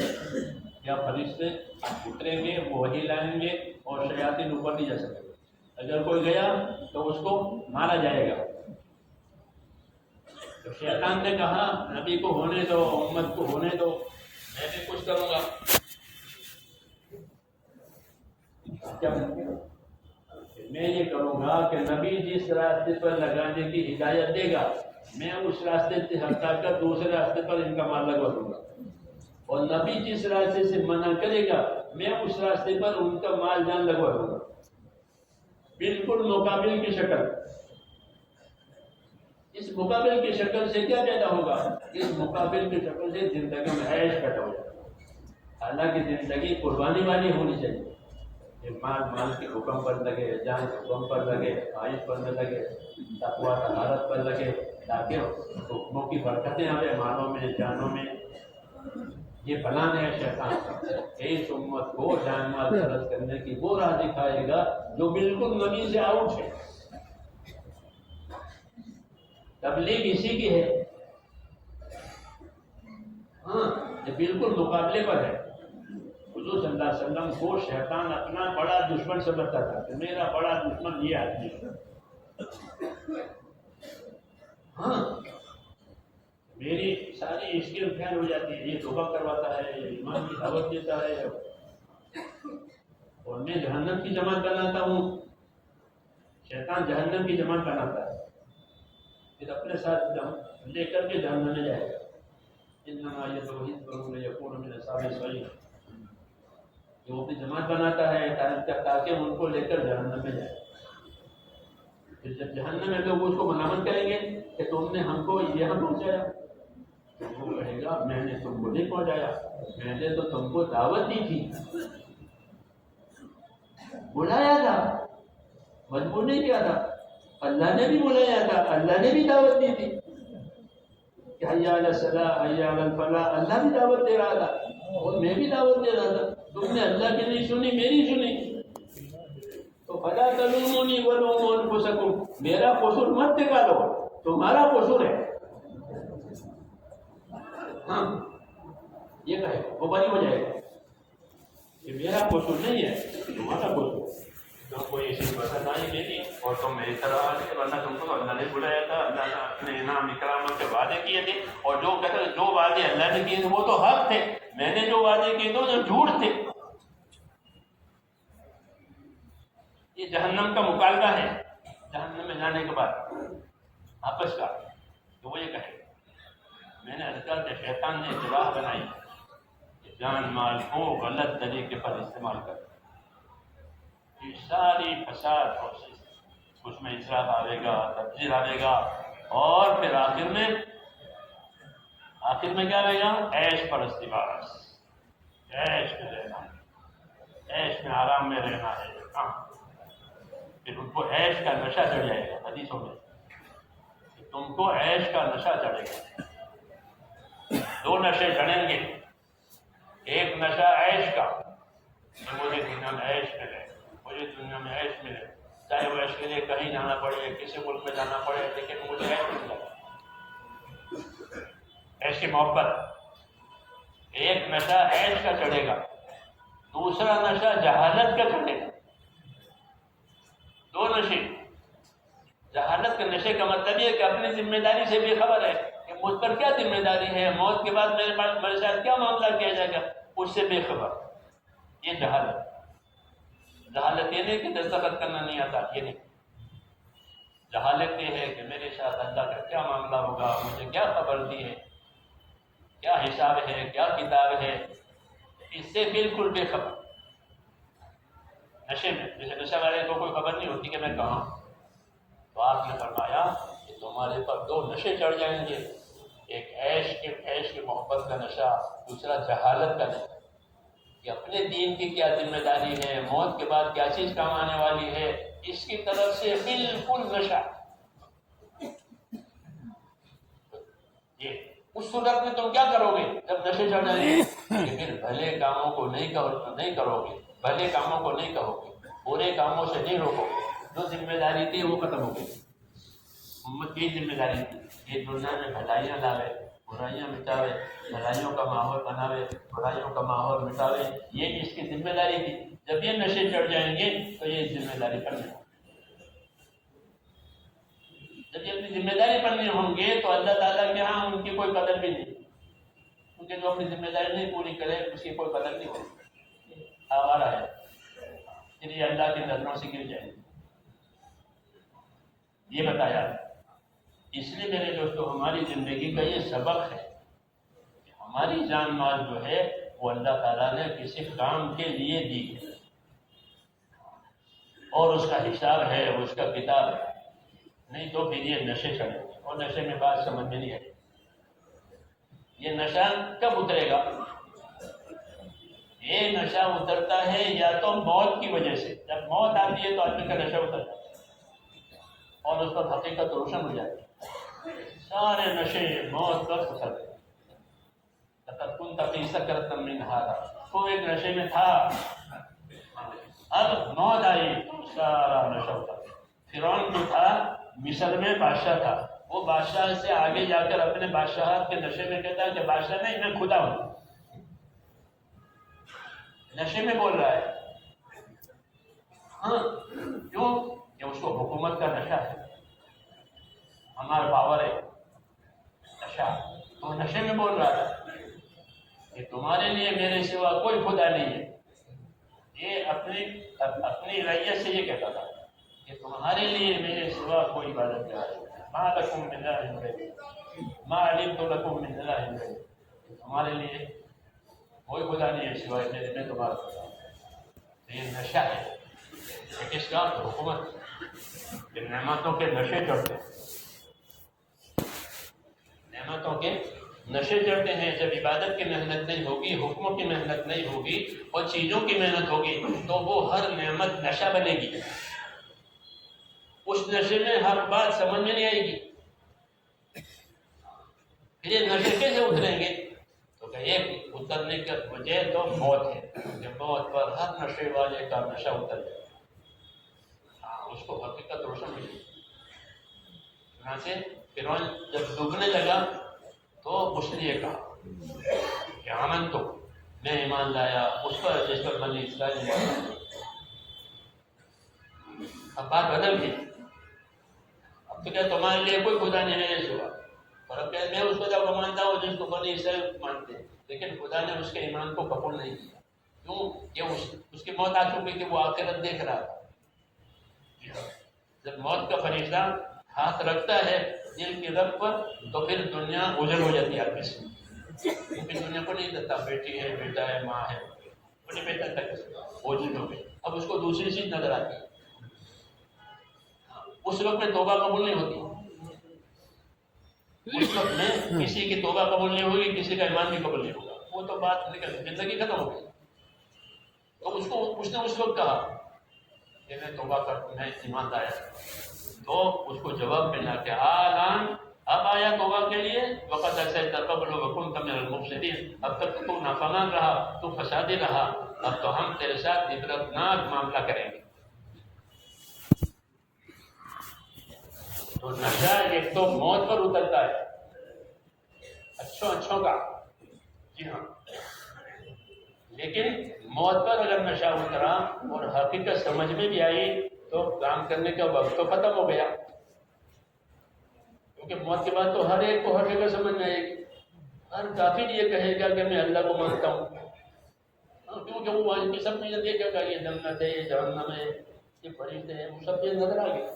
کیا فرشتے اتریں گے وہ وحی لائیں گے اور شیاطین اوپر نہیں جا سکے گا. اگر کوئی گیا تو اس کو مارا جائے گا. تو شیطان نے کہا نبی کو ہونے دو، امت کو ہونے دو، میں بھی کچھ کروں گا۔ کیا میں یہ کروں گا کہ نبی جس راستے پر لگانے کی ہدایت دے گا میں اس راستے سے ہٹا کر دوسرے راستے پر ان کا مال لگوا دوں گا، اور نبی جس راستے سے منع کرے گا میں اس راستے پر ان کا مال جان لگوا دوں گا۔ بالکل مقابل کی شکل۔ اس مقابل کی شکل سے کیا پیدا ہوگا؟ اس مقابل کی شکل سے زندگی میں عیش پیدا ہو جائے گا۔ حالانکہ زندگی قربانی والی ہونی چاہیے، کہ مال کے حکم پر لگے، جان کے حکم پر لگے، خواہش پر نہ لگے، تقویٰ طہارت پر لگے، تاکہ حکموں کی برکتیں آئے مالوں میں، جانوں میں۔ یہ پلان ہے شیطان کا، اس امت کو جان مال خرچ کرنے کی وہ راہ دکھائے گا جو بالکل نبی سے آؤٹ ہے۔ تبلیغ اسی کی ہے، ہاں یہ بالکل مقابلے پر ہے۔ حضور صلی اللہ علیہ وسلم کو شیطان اپنا بڑا دشمن سمجھتا تھا کہ میرا بڑا دشمن یہ آدمی ہے، ہاں میری ساری اسکل فیل ہو جاتی ہے، یہ توبہ کرواتا ہے، یہ ایمان کی دعوت دیتا ہے، اور میں جہنم کی جماعت بناتا ہوں، شیطان جہنم کی جماعت بناتا ہے، پھر اپنے ساتھ لے کر کے جہنم میں جائے گا۔ انما يدعو حزبه ليكونوا من اصحاب السعير، جو اپنی جماعت بناتا ہے تاکہ ان کو لے کر جہنم میں جائے۔ پھر جب جہنم میں لوگ اس کو ملامت کریں گے کہ تم نے ہم کو یہاں پہنچایا، وہ کہے گا میں نے تم کو نہیں پہنچایا، میں نے تو تم کو دعوت دی تھی، بلایا تھا، مجبور نہیں کیا تھا، اللہ نے بھی بلایا تھا، اللہ نے بھی دعوت دی تھی کہ حی علی الصلاۃ حی علی الفلاح، اللہ بھی دعوت دے رہا تھا اور میں بھی دعوت دے رہا تھا، تم نے اللہ کی نہیں سنی، میری سنی، تو فلا تلومونی ولوموا انفسکم، میرا قصور مت نکالو، تمہارا قصور ہے، ہاں یہ کہے وہ بری ہو جائے گا کہ میرا قصور نہیں ہے، تمہارا قصور۔ تم کو یہ چیز پسند آئی میری اور تم میری طرح آ گئے، ورنہ تم کو اللہ نے بلایا تھا، اللہ نے اپنے انعام اکرامات کے وعدے کیے تھے، اور جو کہتے جو وعدے اللہ نے کیے تھے وہ تو حق تھے، میں نے جو وعدے کیے تھے وہ جو جھوٹ تھے۔ یہ جہنم کا مکالمہ ہے، جہنم میں جانے کے بعد آپس کا، تو وہ یہ کہے میں نے اذکار کے شیطان نے اجراح بنائی کہ جان مال کو غلط طریقے پر استعمال کر، یہ ساری فساد اس میں اسراف آئے گا، تبذیر آئے گا، اور پھر آخر میں کیا آئے گا؟ عیش پرستی بارس، عیش میں رہنا ہے، عیش میں آرام میں رہنا ہے، ہاں پھر ان کو عیش کا نشہ چڑھ جائے گا۔ حدیثوں میں کہ تم کو عیش کا نشہ چڑھے گا، دو نشے چڑھیں گے، ایک نشہ عیش کا کہ مجھے دنیا میں عیش ملے، مجھے دنیا میں عیش ملے، چاہے وہ عیش کے لیے کہیں جانا پڑے، کسی ملک میں جانا پڑے، لیکن مجھے عیش مل جائے، عیش کی محبت۔ ایک نشہ عیش کا چڑھے گا، دوسرا نشہ جہالت کا چڑھے گا۔ دو نشے، جہالت کے نشے کا مطلب یہ کہ اپنی ذمہ داری سے بے خبر ہے کہ مجھ پر کیا ذمہ داری ہے، موت کے بعد میرے ساتھ کیا معاملہ کیا جائے گا، اس سے بے خبر، یہ جہالت۔ جہالت یہ نہیں کہ دستخط کرنا نہیں آتا، یہ نہیں، جہالت یہ ہے کہ میرے ساتھ اللہ کا کیا معاملہ ہوگا، مجھے کیا خبر دی ہے، کیا حساب ہے، کیا کتاب ہے، اس سے بالکل بے خبر۔ نشے میں جیسے نشہ والے کو کوئی خبر نہیں ہوتی کہ میں کہاں، تو آپ نے فرمایا کہ تمہارے پر دو نشے چڑھ جائیں گے، ایک عیش کی محبت کا نشہ، دوسرا جہالت کا نشہ، کہ اپنے دین کی کیا ذمہ داری ہے، موت کے بعد کیا چیز کام آنے والی ہے، اس کی طرف سے بالکل نشہ۔ یہ اس صورت میں تم کیا کرو گے جب نشے چڑھ جائیں گے کہ پھر بھلے کاموں کو نہیں کرو گے، بھلے کاموں کو نہیں کہو گے، برے کاموں سے نہیں روکو گے، جو ذمہ داری تھی وہ ختم ہو گئی۔ امت کی ذمہ داری تھی یہ دنیا میں بھلائیاں لاوے، برائیاں مٹاوے، بھلائیوں کا ماحول بناوے، برائیوں کا ماحول مٹاوے، یہ اس کی ذمہ داری تھی۔ جب یہ نشے چڑھ جائیں گے تو یہ ذمہ داری پر نہیں۔ جب یہ اپنی ذمہ داری پر نہیں ہوں گے تو اللہ تعالیٰ کے ہاں ان کی کوئی قدر بھی نہیں، کیونکہ جو اپنی ذمہ داری نہیں پوری کرے اس کی کوئی قدر نہیں ہوتی، آوارہ ہے، پھر یہ اللہ کی نظروں سے گر جائے گی۔ یہ بتایا، اس لیے میرے دوستو ہماری زندگی کا یہ سبق ہے کہ ہماری جان مال جو ہے وہ اللہ تعالیٰ نے کسی کام کے لیے دی ہے، اور اس کا حساب ہے، اس کا کتاب ہے، نہیں تو پھر یہ نشے چڑھے اور نشے میں بات سمجھ میں نہیں آئی۔ یہ نشہ کب اترے گا؟ یہ نشہ اترتا ہے یا تو موت کی وجہ سے، جب موت آتی ہے تو آدمی کا نشہ اتر جاتا ہے اور اس پر حقیقت روشن ہو جاتی ہے، سارے نشے موت پر اتر گئے۔ لقد كنت في سكرة من هذا، وہ ایک نشے میں تھا، اب موت آئی تو سارا نشہ اتر گیا۔ فرعون جو تھا مصر میں بادشاہ تھا، وہ بادشاہ سے آگے جا کر اپنے بادشاہت کے نشے میں کہتا ہے کہ بادشاہ نہیں، میں خدا ہوں، نشے میں بول رہا ہے۔ ہاں کیوں؟ کہ اس کو حکومت کا نشہ ہے، ہمارا پاور ہے، نشہ، تو نشے میں بول رہا تھا کہ تمہارے لیے میرے سوا کوئی خدا نہیں ہے۔ یہ اپنی رعیت سے یہ کہتا تھا کہ تمہارے لیے میرے سوا کوئی عبادت نہیں، ما لکم من الہ غیری، ما علمت لکم من الہ غیری، تمہارے لیے کوئی خدا نہیں ہے سوائے میرے، میں تمہارا خدا ہوں۔ تو یہ نشہ ہے، کس کا؟ حکومت کہ نعمتوں کے نشے چڑھتے ہیں، نعمتوں کے نشے چڑھتے ہیں۔ جب عبادت کی محنت نہیں ہوگی، حکموں کی محنت نہیں ہوگی اور چیزوں کی محنت ہوگی تو وہ ہر نعمت نشہ بنے گی، اس نشے میں ہر بات سمجھ میں نہیں آئے گی۔ پھر یہ نشے کیسے اتریں گے؟ تو کہ ایک اترنے کا وجہ تو موت ہے، کہ موت پر ہر نشے والے کا نشہ اتر جائے، اس کو حقیقت روشن ملے۔ چنانچہ فرعون جب ڈوبنے لگا تو اس نے یہ کہا کہ آمن تو، میں ایمان لایا اس پر جس پر بنی اسرائیل نے۔ اب بات بدل گئی، اب تو کیا تمہارے لیے کوئی خدا نہیں میرے سوا، اور اب میں اس خدا کو مانتا ہوں جس کو بنی اسرائیل مانتے ہیں، لیکن خدا نے اس کے ایمان کو قبول نہیں کیا۔ کیوں؟ کہ اس کی موت آ چکی کہ وہ آخرت دیکھ رہا تھا۔ جب موت کا فرشتہ ہاتھ رکھتا ہے دل کی رب پر تو پھر دنیا اجڑ ہو جاتی ہے آدمی سے، کیونکہ دنیا کو نہیں دیتا، بیٹی ہے، بیٹا ہے، ماں ہے، وہ نہیں بیٹا تک اوجھل ہو گئی۔ اب اس کو دوسری چیز نظر آتی ہے، اس وقت میں توبہ قبول نہیں ہوتی، اس وقت میں کسی کی توبہ قبول نہیں ہوگی، کسی کا ایمان بھی قبول نہیں ہوگا، وہ تو بات نکل، زندگی ختم ہو گئی۔ تو اس نے اس وقت کہا کہ میں توبہ کرتا ہوں، میں ایمان لایا، تو اس کو جواب ملا کہ آلان، اب آیا توبہ کے لیے، وقت ایسے قبل وکنت من المفسدین، اب تک تو نافرمان رہا، تو فسادی رہا، اب تو ہم تیرے ساتھ عبرتناک معاملہ کریں گے۔ تو نشہ ایک تو موت پر اترتا ہے، اچھوں کا، جی ہاں، لیکن موت پر اگر نشہ اترا اور حقیقت سمجھ میں بھی آئی تو کام کرنے کا وقت تو ختم ہو گیا، کیونکہ موت کے بعد تو ہر ایک کو ہر جگہ سمجھ میں آئے گی، ہر کافر یہ کہے گا کہ میں اللہ کو مانتا ہوں، کیونکہ وہ آج کی سب چیزیں دیکھے گا، یہ جنت ہے، یہ جہنم ہے، یہ فرشتے ہیں، وہ سب چیزیں نظر آ گئی،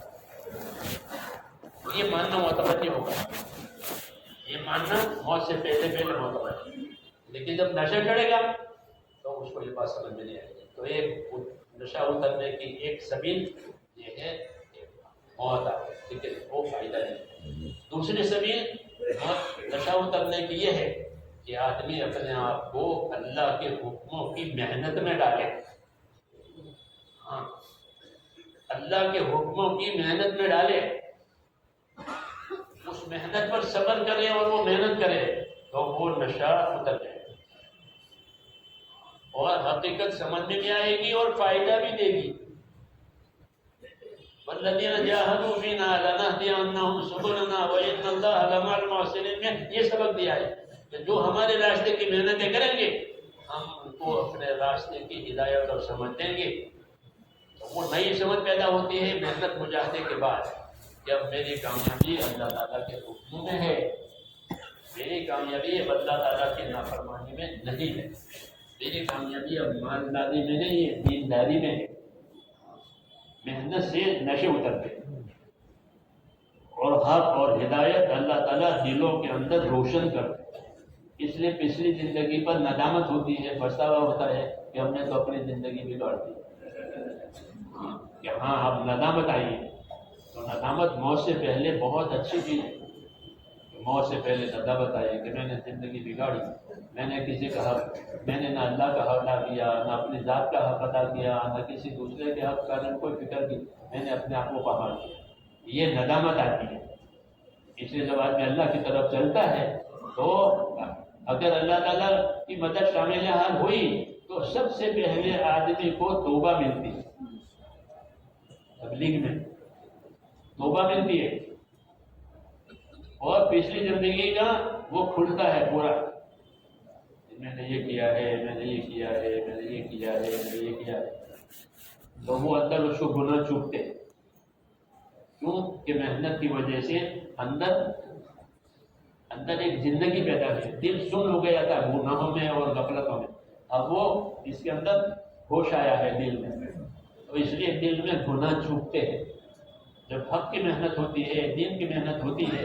یہ ماننا معتبر نہیں ہوگا، یہ ماننا موت سے پہلے معتبر ہے، لیکن جب نشہ چڑھے گا تو اس کو یہ بات سمجھ میں نہیں آئے گی۔ تو ایک نشہ اترنے کی ایک سبیل یہ ہے کہ موت آئے، لیکن وہ فائدہ نہیں۔ دوسری سبیل نشہ اترنے کی یہ ہے کہ آدمی اپنے آپ کو اللہ کے حکموں کی محنت میں ڈالے، ہاں، اللہ کے حکموں کی محنت میں ڈالے، اس محنت پر صبر کرے اور وہ محنت کرے تو وہ نشہ اتر جائے اور حقیقت سمجھ میں بھی آئے گی اور فائدہ بھی دے گی۔ والذین جاہدوا فینا لنہدینہم سبلنا وإن اللہ لمع المحسنین میں یہ سبق دیا ہے کہ جو ہمارے راستے کی محنتیں کریں گے ہم ان کو اپنے راستے کی ہدایت اور سمجھ دیں گے۔ تو وہ نئی سمجھ پیدا ہوتی ہے محنت مجاہدے کے بعد، کہ اب میری کامیابی اللہ تعالیٰ کے حکم میں ہے، میری کامیابی اب اللہ تعالیٰ کی نافرمانی میں نہیں ہے، میری کامیابی اب مالداری میں نہیں ہے، دینداری میں ہے۔ محنت سے نشے اترتے اور حق اور ہدایت اللہ تعالیٰ دلوں کے اندر روشن کرتے، اس لیے پچھلی زندگی پر ندامت ہوتی ہے، پچھتاوا ہوتا ہے کہ ہم نے تو اپنی زندگی بگاڑ دی، کہ ہاں اب ندامت آئی ہے۔ تو ندامت موت سے پہلے بہت اچھی چیز ہے، موت سے پہلے ندامت آئی کہ میں نے زندگی بگاڑی، میں نے کسی کا حق، میں نے نہ اللہ کا حق ادا کیا، نہ اپنی ذات کا حق ادا کیا، نہ کسی دوسرے کے حق کا نے کوئی فکر کی، میں نے اپنے آپ کو پامال کیا، یہ ندامت آتی ہے۔ اس لیے جب آدمی اللہ کی طرف چلتا ہے تو اگر اللہ تعالیٰ کی مدد شامل حال ہوئی تو سب سے پہلے آدمی کو توبہ ملتی ہے، تبلیغ میں توبہ ملتی ہے، اور پچھلی زندگی کا وہ کھلتا ہے پورا، میں نے یہ کیا ہے، میں نے یہ کیا ہے، میں نے یہ کیا ہے، میں نے یہ کیا ہے، تو وہ اندر اس کو گناہ چوبتے، کیوں کہ محنت کی وجہ سے اندر ایک زندگی پیدا ہوئی، دل سن ہو گیا تھا گناہوں میں اور غفلتوں میں، اب وہ اس کے اندر ہوش آیا ہے دل میں، تو اس لیے دل میں گناہ چوبتے ہیں۔ جب حق کی محنت ہوتی ہے، دین کی محنت ہوتی ہے،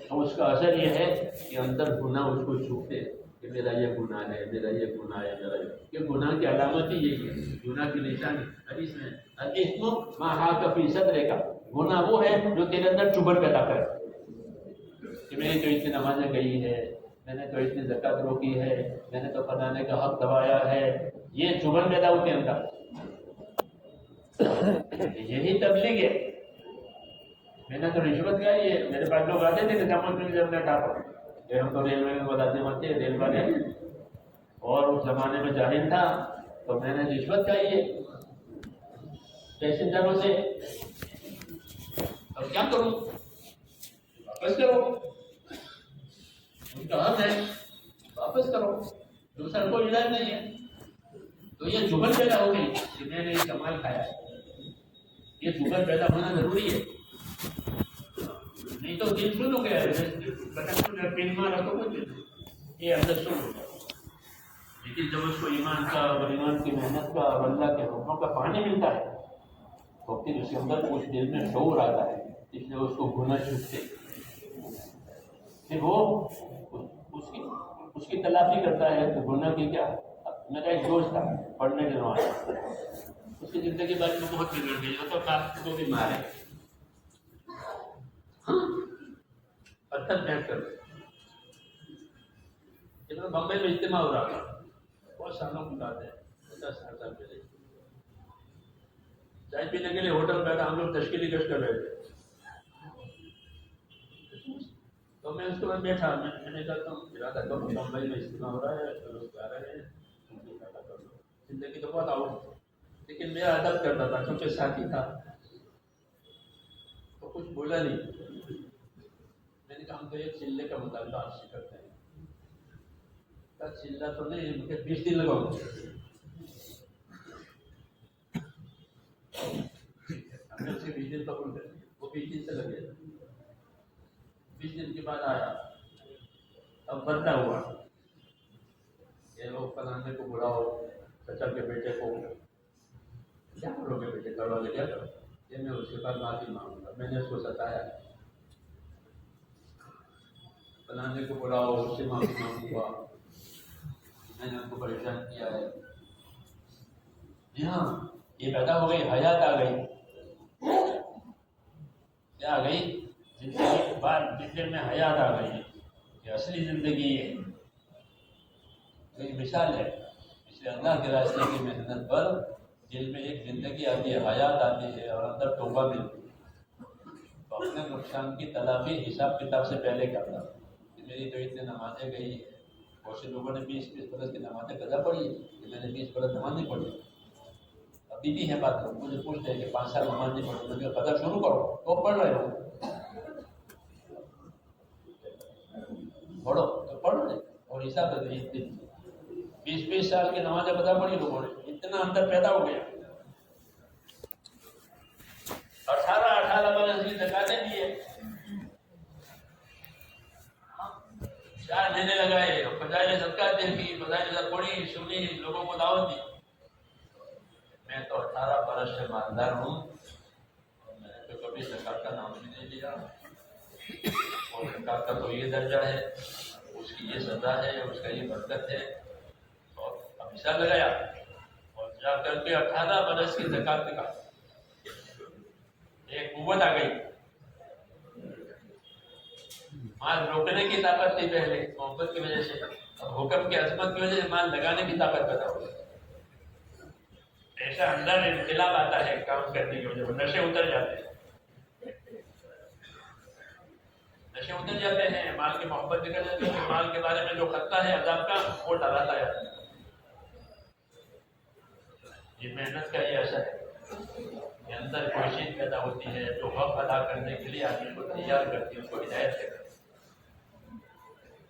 تو اس کا اثر یہ ہے کہ اندر گناہ اس کو چوبتے ہیں کہ میرا یہ گناہ ہے، میرا یہ گناہ ہے، میرا یہ گناہ کی علامت ہی یہی ہے، گناہ کی نشانی حدیث میں الاسم ما حاک فی صدرک، گناہ وہ ہے جو تیرے اندر چبھن پیدا کرے کہ میں نے تو اتنی نمازیں گئی ہے، میں نے تو اتنی زکات روکی ہے، میں نے تو فلانے کا حق دبایا ہے، یہ چبھن پیدا ہوتے ہیں اندر، یہی تبلیغ ہے۔ میں نے تو رشوت کھائی ہے، میرے پاس لوگ آتے تھے نظام میں جب میں ڈاپا کہ ہم تو ریلوے میں بتاتے مرتے ریل والے، اور اس زمانے میں جاہل تھا تو میں نے رشوت کھائی ہے پیسنجروں سے، اب کیا کروں؟ واپس کرو، ان کا حق ہے، واپس کرو، دوسرا کوئی علاج نہیں ہے۔ تو یہ چبھن پیدا ہو گئی کہ میں نے یہ کمال کھایا ہے، یہ چبھن پیدا ہونا ضروری ہے، نہیں تو دل سن ہو گیا ہے، پین مارا تو کچھ یہ اندر سن ہو گیا، لیکن جب اس کو ایمان کا اور ایمان کی محنت کا اور اللہ کے حکموں کا پانی ملتا ہے تو پھر اس کے اندر کچھ دل میں شعور آتا ہے، اس لیے اس کو گناہ چھوٹتے، پھر وہ اس کی تلافی کرتا ہے کہ گناہ کی کیا۔ میرا ایک دوست تھا پڑھنے کے زمانے، اس کی زندگی بارے میں بہت بگڑ گئی، تو کافی کو بھی مارے، پتھر پھینک کر، جب بمبئی میں اجتماع ہو رہا تھا، بہت سالوں کی بات ہے، 10 سال پہلے، چائے پینے کے لیے ہوٹل بیٹھا، ہم لوگ تشکیلی گشت کر رہے تھے، تو میں اس کے بعد بیٹھا، میں نے کہا تم ارادہ کرو بمبئی میں اجتماع ہو رہا ہے، لوگ جا رہے ہیں، زندگی تو بہت آؤٹ، لیکن میں ادب کرتا تھا کیونکہ ساتھی تھا، تو کچھ بولا نہیں، میں نے کہا ہم تو ایک چلے کا مطالبہ آپ سے کرتے ہیں، چلہ تو نہیں، مجھے 20 دن لگاؤ گے، ہم نے اسے 20 دن قبول کر دیا، وہ 20 دن سے لگے، 20 دن کے بعد آیا، اب بدلا ہوا، یہ لوگ فلانے کو بلاؤ، چچا کے بیٹے کو، کیا کرو گے بیٹے، کروا کے کیا کرو، یہ میں اس کے بعد معافی مانگوں گا، میں نے اس کو ستایا، فلانے کو بلاؤ، اس سے معافی مانگوں گا، میں نے ان کو پریشان کیا ہے، جی ہاں، یہ پیدا ہو گئی، حیات آ گئی، کیا آ گئی، زندگی کے بعد دل میں حیات آ گئی، یہ اصلی زندگی ہے، ایک مثال ہے، اس لیے اللہ کے راستے کی محنت پر دل میں ایک زندگی آتی ہے، حیات آتی ہے، اور اندر توبہ ملتی ہے، تو اپنے نقصان کی تلافی حساب کتاب سے پہلے کرتا، کہ میری تو اتنے نمازیں گئی ہے، بہت سے لوگوں نے 20 برس کی نمازیں قضا پڑھی کہ میں نے 20 برس نماز نہیں پڑھی، ابھی بھی ہے بات، لوگ مجھے پوچھتے ہیں کہ 5 سال نماز نہیں پڑھی، میں نے کہا قضا شروع کرو، تو پڑھ رہے ہو، پڑھو تو پڑھ رہے، اور حساب کرتے 20 سال کی نمازیں قضا پڑھی لوگوں نے، اتنا اندر پیدا ہو گیا، 18 برس کی زکاتیں دی ہے، 4 مہینے لگائے اور فضائل صدقات دے کی، فضائل پڑھی سنی، لوگوں کو دعوت دی. میں تو 18 برس سے مالدار ہوں اور میں نے تو کبھی زکات کا نام بھی نہیں لیا. اور زکات کا تو یہ درجہ ہے، اس کی یہ سزا ہے، اس کا یہ برکت ہے. اور اب حساب لگایا اور جا کر کے 18 برس کی زکات نکال. ایک قوت آ گئی، مال روکنے کی طاقت تھی پہلے محبت کی وجہ سے، اب حکم کی عظمت کی وجہ سے مال لگانے کی طاقت پیدا ہو گئی. ایسا اندر انقلاب آتا ہے کام کرنے کی وجہ سے، نشے اتر جاتے ہیں، نشے اتر جاتے ہیں، مال کی محبت نکل جاتی ہے، مال کے بارے میں جو خطرہ ہے عذاب کا وہ ٹلاتا ہے. یہ محنت کا یہ اثر ہے کہ اندر کوئی چیز پیدا ہوتی ہے جو حق ادا کرنے کے لیے آدمی کو تیار کرتی ہے، اس کو ہدایت کہتے ہیں.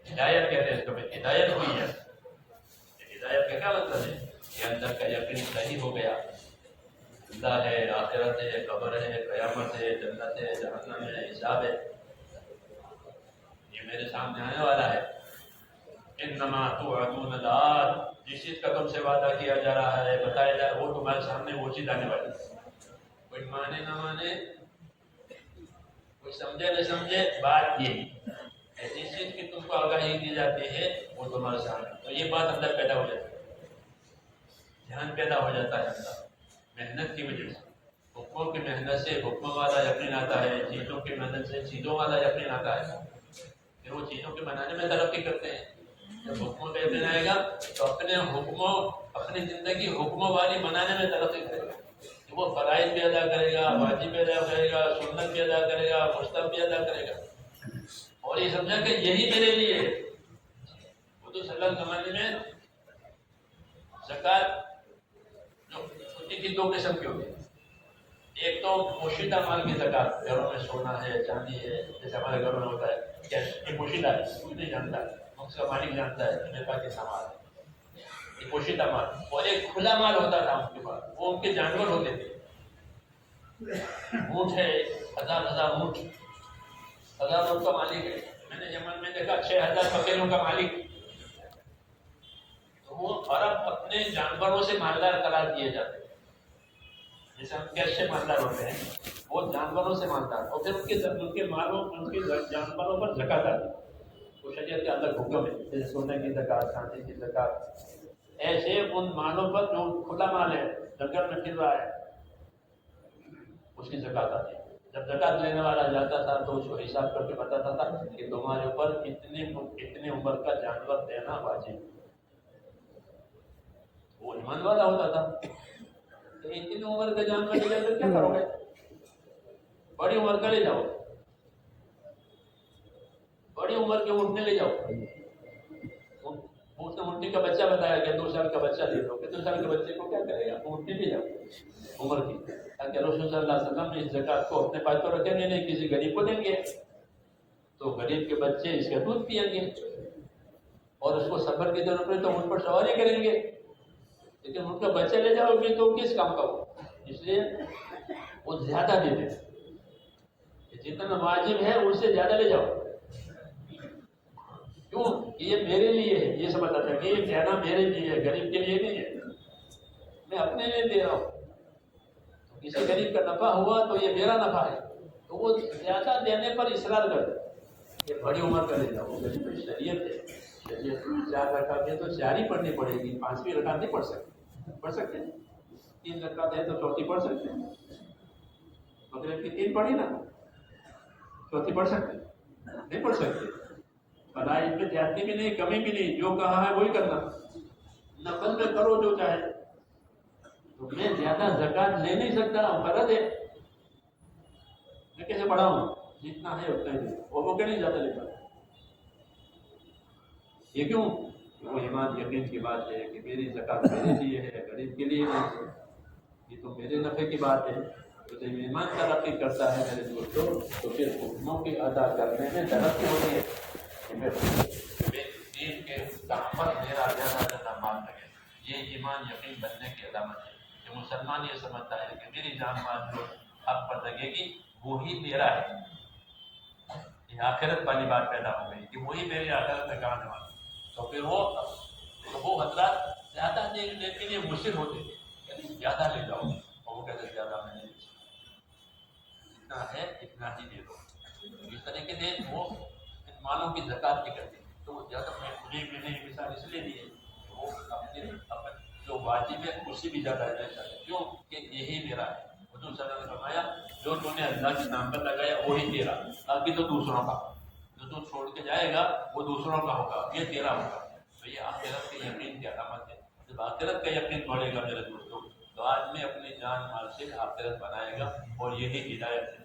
ہدایت کہتے ہیں اس کو، ہدایت ہوئی ہے. ہدایت کا کیا مطلب ہے کہ اندر کا یقین صحیح ہو گیا، اللہ ہے، آخرت ہے، قبر ہے، قیامت ہے، جنت ہے، جہنم ہے، حساب ہے، یہ میرے سامنے آنے والا ہے. انما توعدون لآت، جس چیز کا تم سے وعدہ کیا جا رہا ہے، بتایا جا رہا ہے، وہ تمہارے سامنے وہ چیز آنے والی ہے. کوئی مانے نہ مانے، کوئی سمجھے نہ سمجھے، بات یہی ہے جس چیز کی تم کو آگاہی دی جاتی ہے وہ تمہارے سامنے، تو یہ بات اندر پیدا ہو جاتی ہے، دھیان پیدا ہو جاتا ہے اندر محنت کی وجہ سے. حکموں کی محنت سے حکموں والا یقین آتا ہے، چیزوں کی محنت سے چیزوں والا یقین آتا ہے. پھر وہ چیزوں کے بنانے میں ترقی کرتے ہیں. جب حکموں کا یقین آئے گا تو اپنے حکموں، اپنی زندگی حکموں والی بنانے میں ترقی کرے گا. وہ فرائض بھی ادا کرے گا، واجب بھی ادا کرے گا، سنت بھی ادا کرے گا، مستحب بھی ادا کرے گا، اور یہ سمجھا کہ یہی میرے لیے ہے. اردو صلی اللہ زمانے میں زکات جو ہوتی تھی 2 قسم کی ہوتی. ایک تو پوشیدہ مال کی زکات، گھروں میں سونا ہے، چاندی ہے، جیسے ہمارے گھروں میں ہوتا ہے کیش، یہ پوشیدہ ہے، کوئی نہیں جانتا، اس کا مالک جانتا ہے میرے پاس کتنا مال ہے، یہ پوشیدہ مال. اور ایک کھلا مال ہوتا تھا ان کے پاس، وہ ان کے جانور ہوتے تھے. اونٹ ہے، 1000 اونٹ، 1000 اونٹ کا مالک ہے. میں نے یمن میں دیکھا 6000 بکریوں کا مالک. تو وہ عرب اپنے جانوروں سے مالدار قرار دیے جاتے ہیں، جیسے ہم کیش سے مالدار ہوتے ہیں، وہ جانوروں سے مالدار، اور پھر ان کے مالوں، ان کے جانوروں پر زکات آتی ہے. وہ شریعت کے اندر حکم ہے، جیسے سونے کی زکات، چاندی کی زکات. ایسے ان مالوں پر جو کھلا مال ہے، جنگل میں پھر رہا ہے، اس کی زکات آتی ہے. جب زکات لینے والا جاتا تھا تو اس کو حساب کر کے بتاتا تھا کہ تمہارے اوپر اتنے عمر کا جانور دینا واجب. وہ ایمان والا ہوتا تھا. اتنی عمر کا جانور لے جا کر کیا کرو گے؟ بڑی عمر کا لے جاؤ، بڑی عمر کے اونٹنے لے جاؤ. اونٹنی کا بچہ بتایا کہ 2 سال کا بچہ لے لو، کہ 2 سال کے بچے کو کیا کرے گا؟ اونٹنی لے جاؤ عمر کی، تاکہ رسول صلی اللہ علیہ وسلم نے اس زکات کو اپنے پاس تو رکھیں گے نہیں، کسی غریب کو دیں گے، تو غریب کے بچے اس کا دودھ پئیں گے، اور اس کو سفر کی ضرورت پڑے تو ان پر سواری کریں گے. لیکن ان کا بچہ لے جاؤ گے تو کس کام کا ہو؟ اس لیے وہ زیادہ دے دیں، جتنا واجب ہے اس سے زیادہ لے جاؤ. کیوں؟ یہ میرے لیے ہے، یہ سمجھتا تھا کہ یہ کہنا میرے لیے ہے، غریب کے لیے نہیں ہے، میں اپنے لیے دے رہا ہوں. کسی غریب کا نفع ہوا تو یہ میرا نفع ہے، تو وہ زیادہ دینے پر اصرار کر دے. یہ بڑی عمر کا لے جاؤ، شریعت ہے، شریعت 4 رکعت ہے تو 4 ہی پڑھنی پڑے گی، 5ویں رکعت نہیں پڑھ سکتے. 3 رکعت ہے تو 4تھی پڑھ سکتے ہیں. مغرب کی 3 پڑھی نا، 4تھی پڑھ سکتے نہیں پڑھ سکتے. فرائض میں زیادتی بھی نہیں، کمی بھی نہیں، جو کہا ہے وہی کرنا. نفل میں کرو جو چاہے. تو میں زیادہ زکات لے نہیں سکتا، فرض ہے، میں کیسے پڑھاؤں؟ جتنا ہے اتنا ہی، وہ نہیں زیادہ لے پاتا. یہ کیوں؟ وہ ایمان یقین کی بات ہے کہ میری زکات میرے لیے ہے، غریب کے لیے نہیں ہے. یہ تو میرے نفع کی بات ہے. تو جب ایمان ترقی کرتا ہے میرے دوستوں، تو پھر حکموں کی ادا کرنے میں ترقی ہوتی ہے. دین کے تحمل میرا زیادہ مان لگے، یہ ایمان یقین بننے کی علامت ہے کہ مسلمان یہ سمجھتا ہے کہ میری جان مال جو حق پر لگے گی وہی میرا ہے. یہ آخرت والی بات پیدا ہو گئی کہ وہی میری آخرت میں کام والا. تو پھر وہ حضرات زیادہ دینے کے لیے مصر ہوتے تھے، یعنی زیادہ لے جاؤ، اور وہ کہتے زیادہ میں نہیں، جتنا ہے اتنا ہی دے دو. اس طریقے سے وہ مالوں کی زکوٰۃ بھی کرتے ہیں. تو وہ زیادہ مجھے بھی نہیں مثال اس لیے دی ہے وہ اپنے جو واجب ہے اس سے بھی زیادہ دیتا ہے، کیوں کہ یہی میرا ہے. حضور صلی اللہ علیہ وسلم نے فرمایا جو تو نے اللہ کے نام پر لگایا وہی تیرا، باقی تو دوسروں کا. جو تو چھوڑ کے جائے گا وہ دوسروں کا ہوگا، یہ تیرا ہوگا. تو یہ آخرت کے یقین کی علامت ہے. جب آخرت کا یقین بڑھے گا میرے دوستوں تو آدمی اپنی جان مال سے آخرت بنائے گا، اور یہی ہدایت ہے.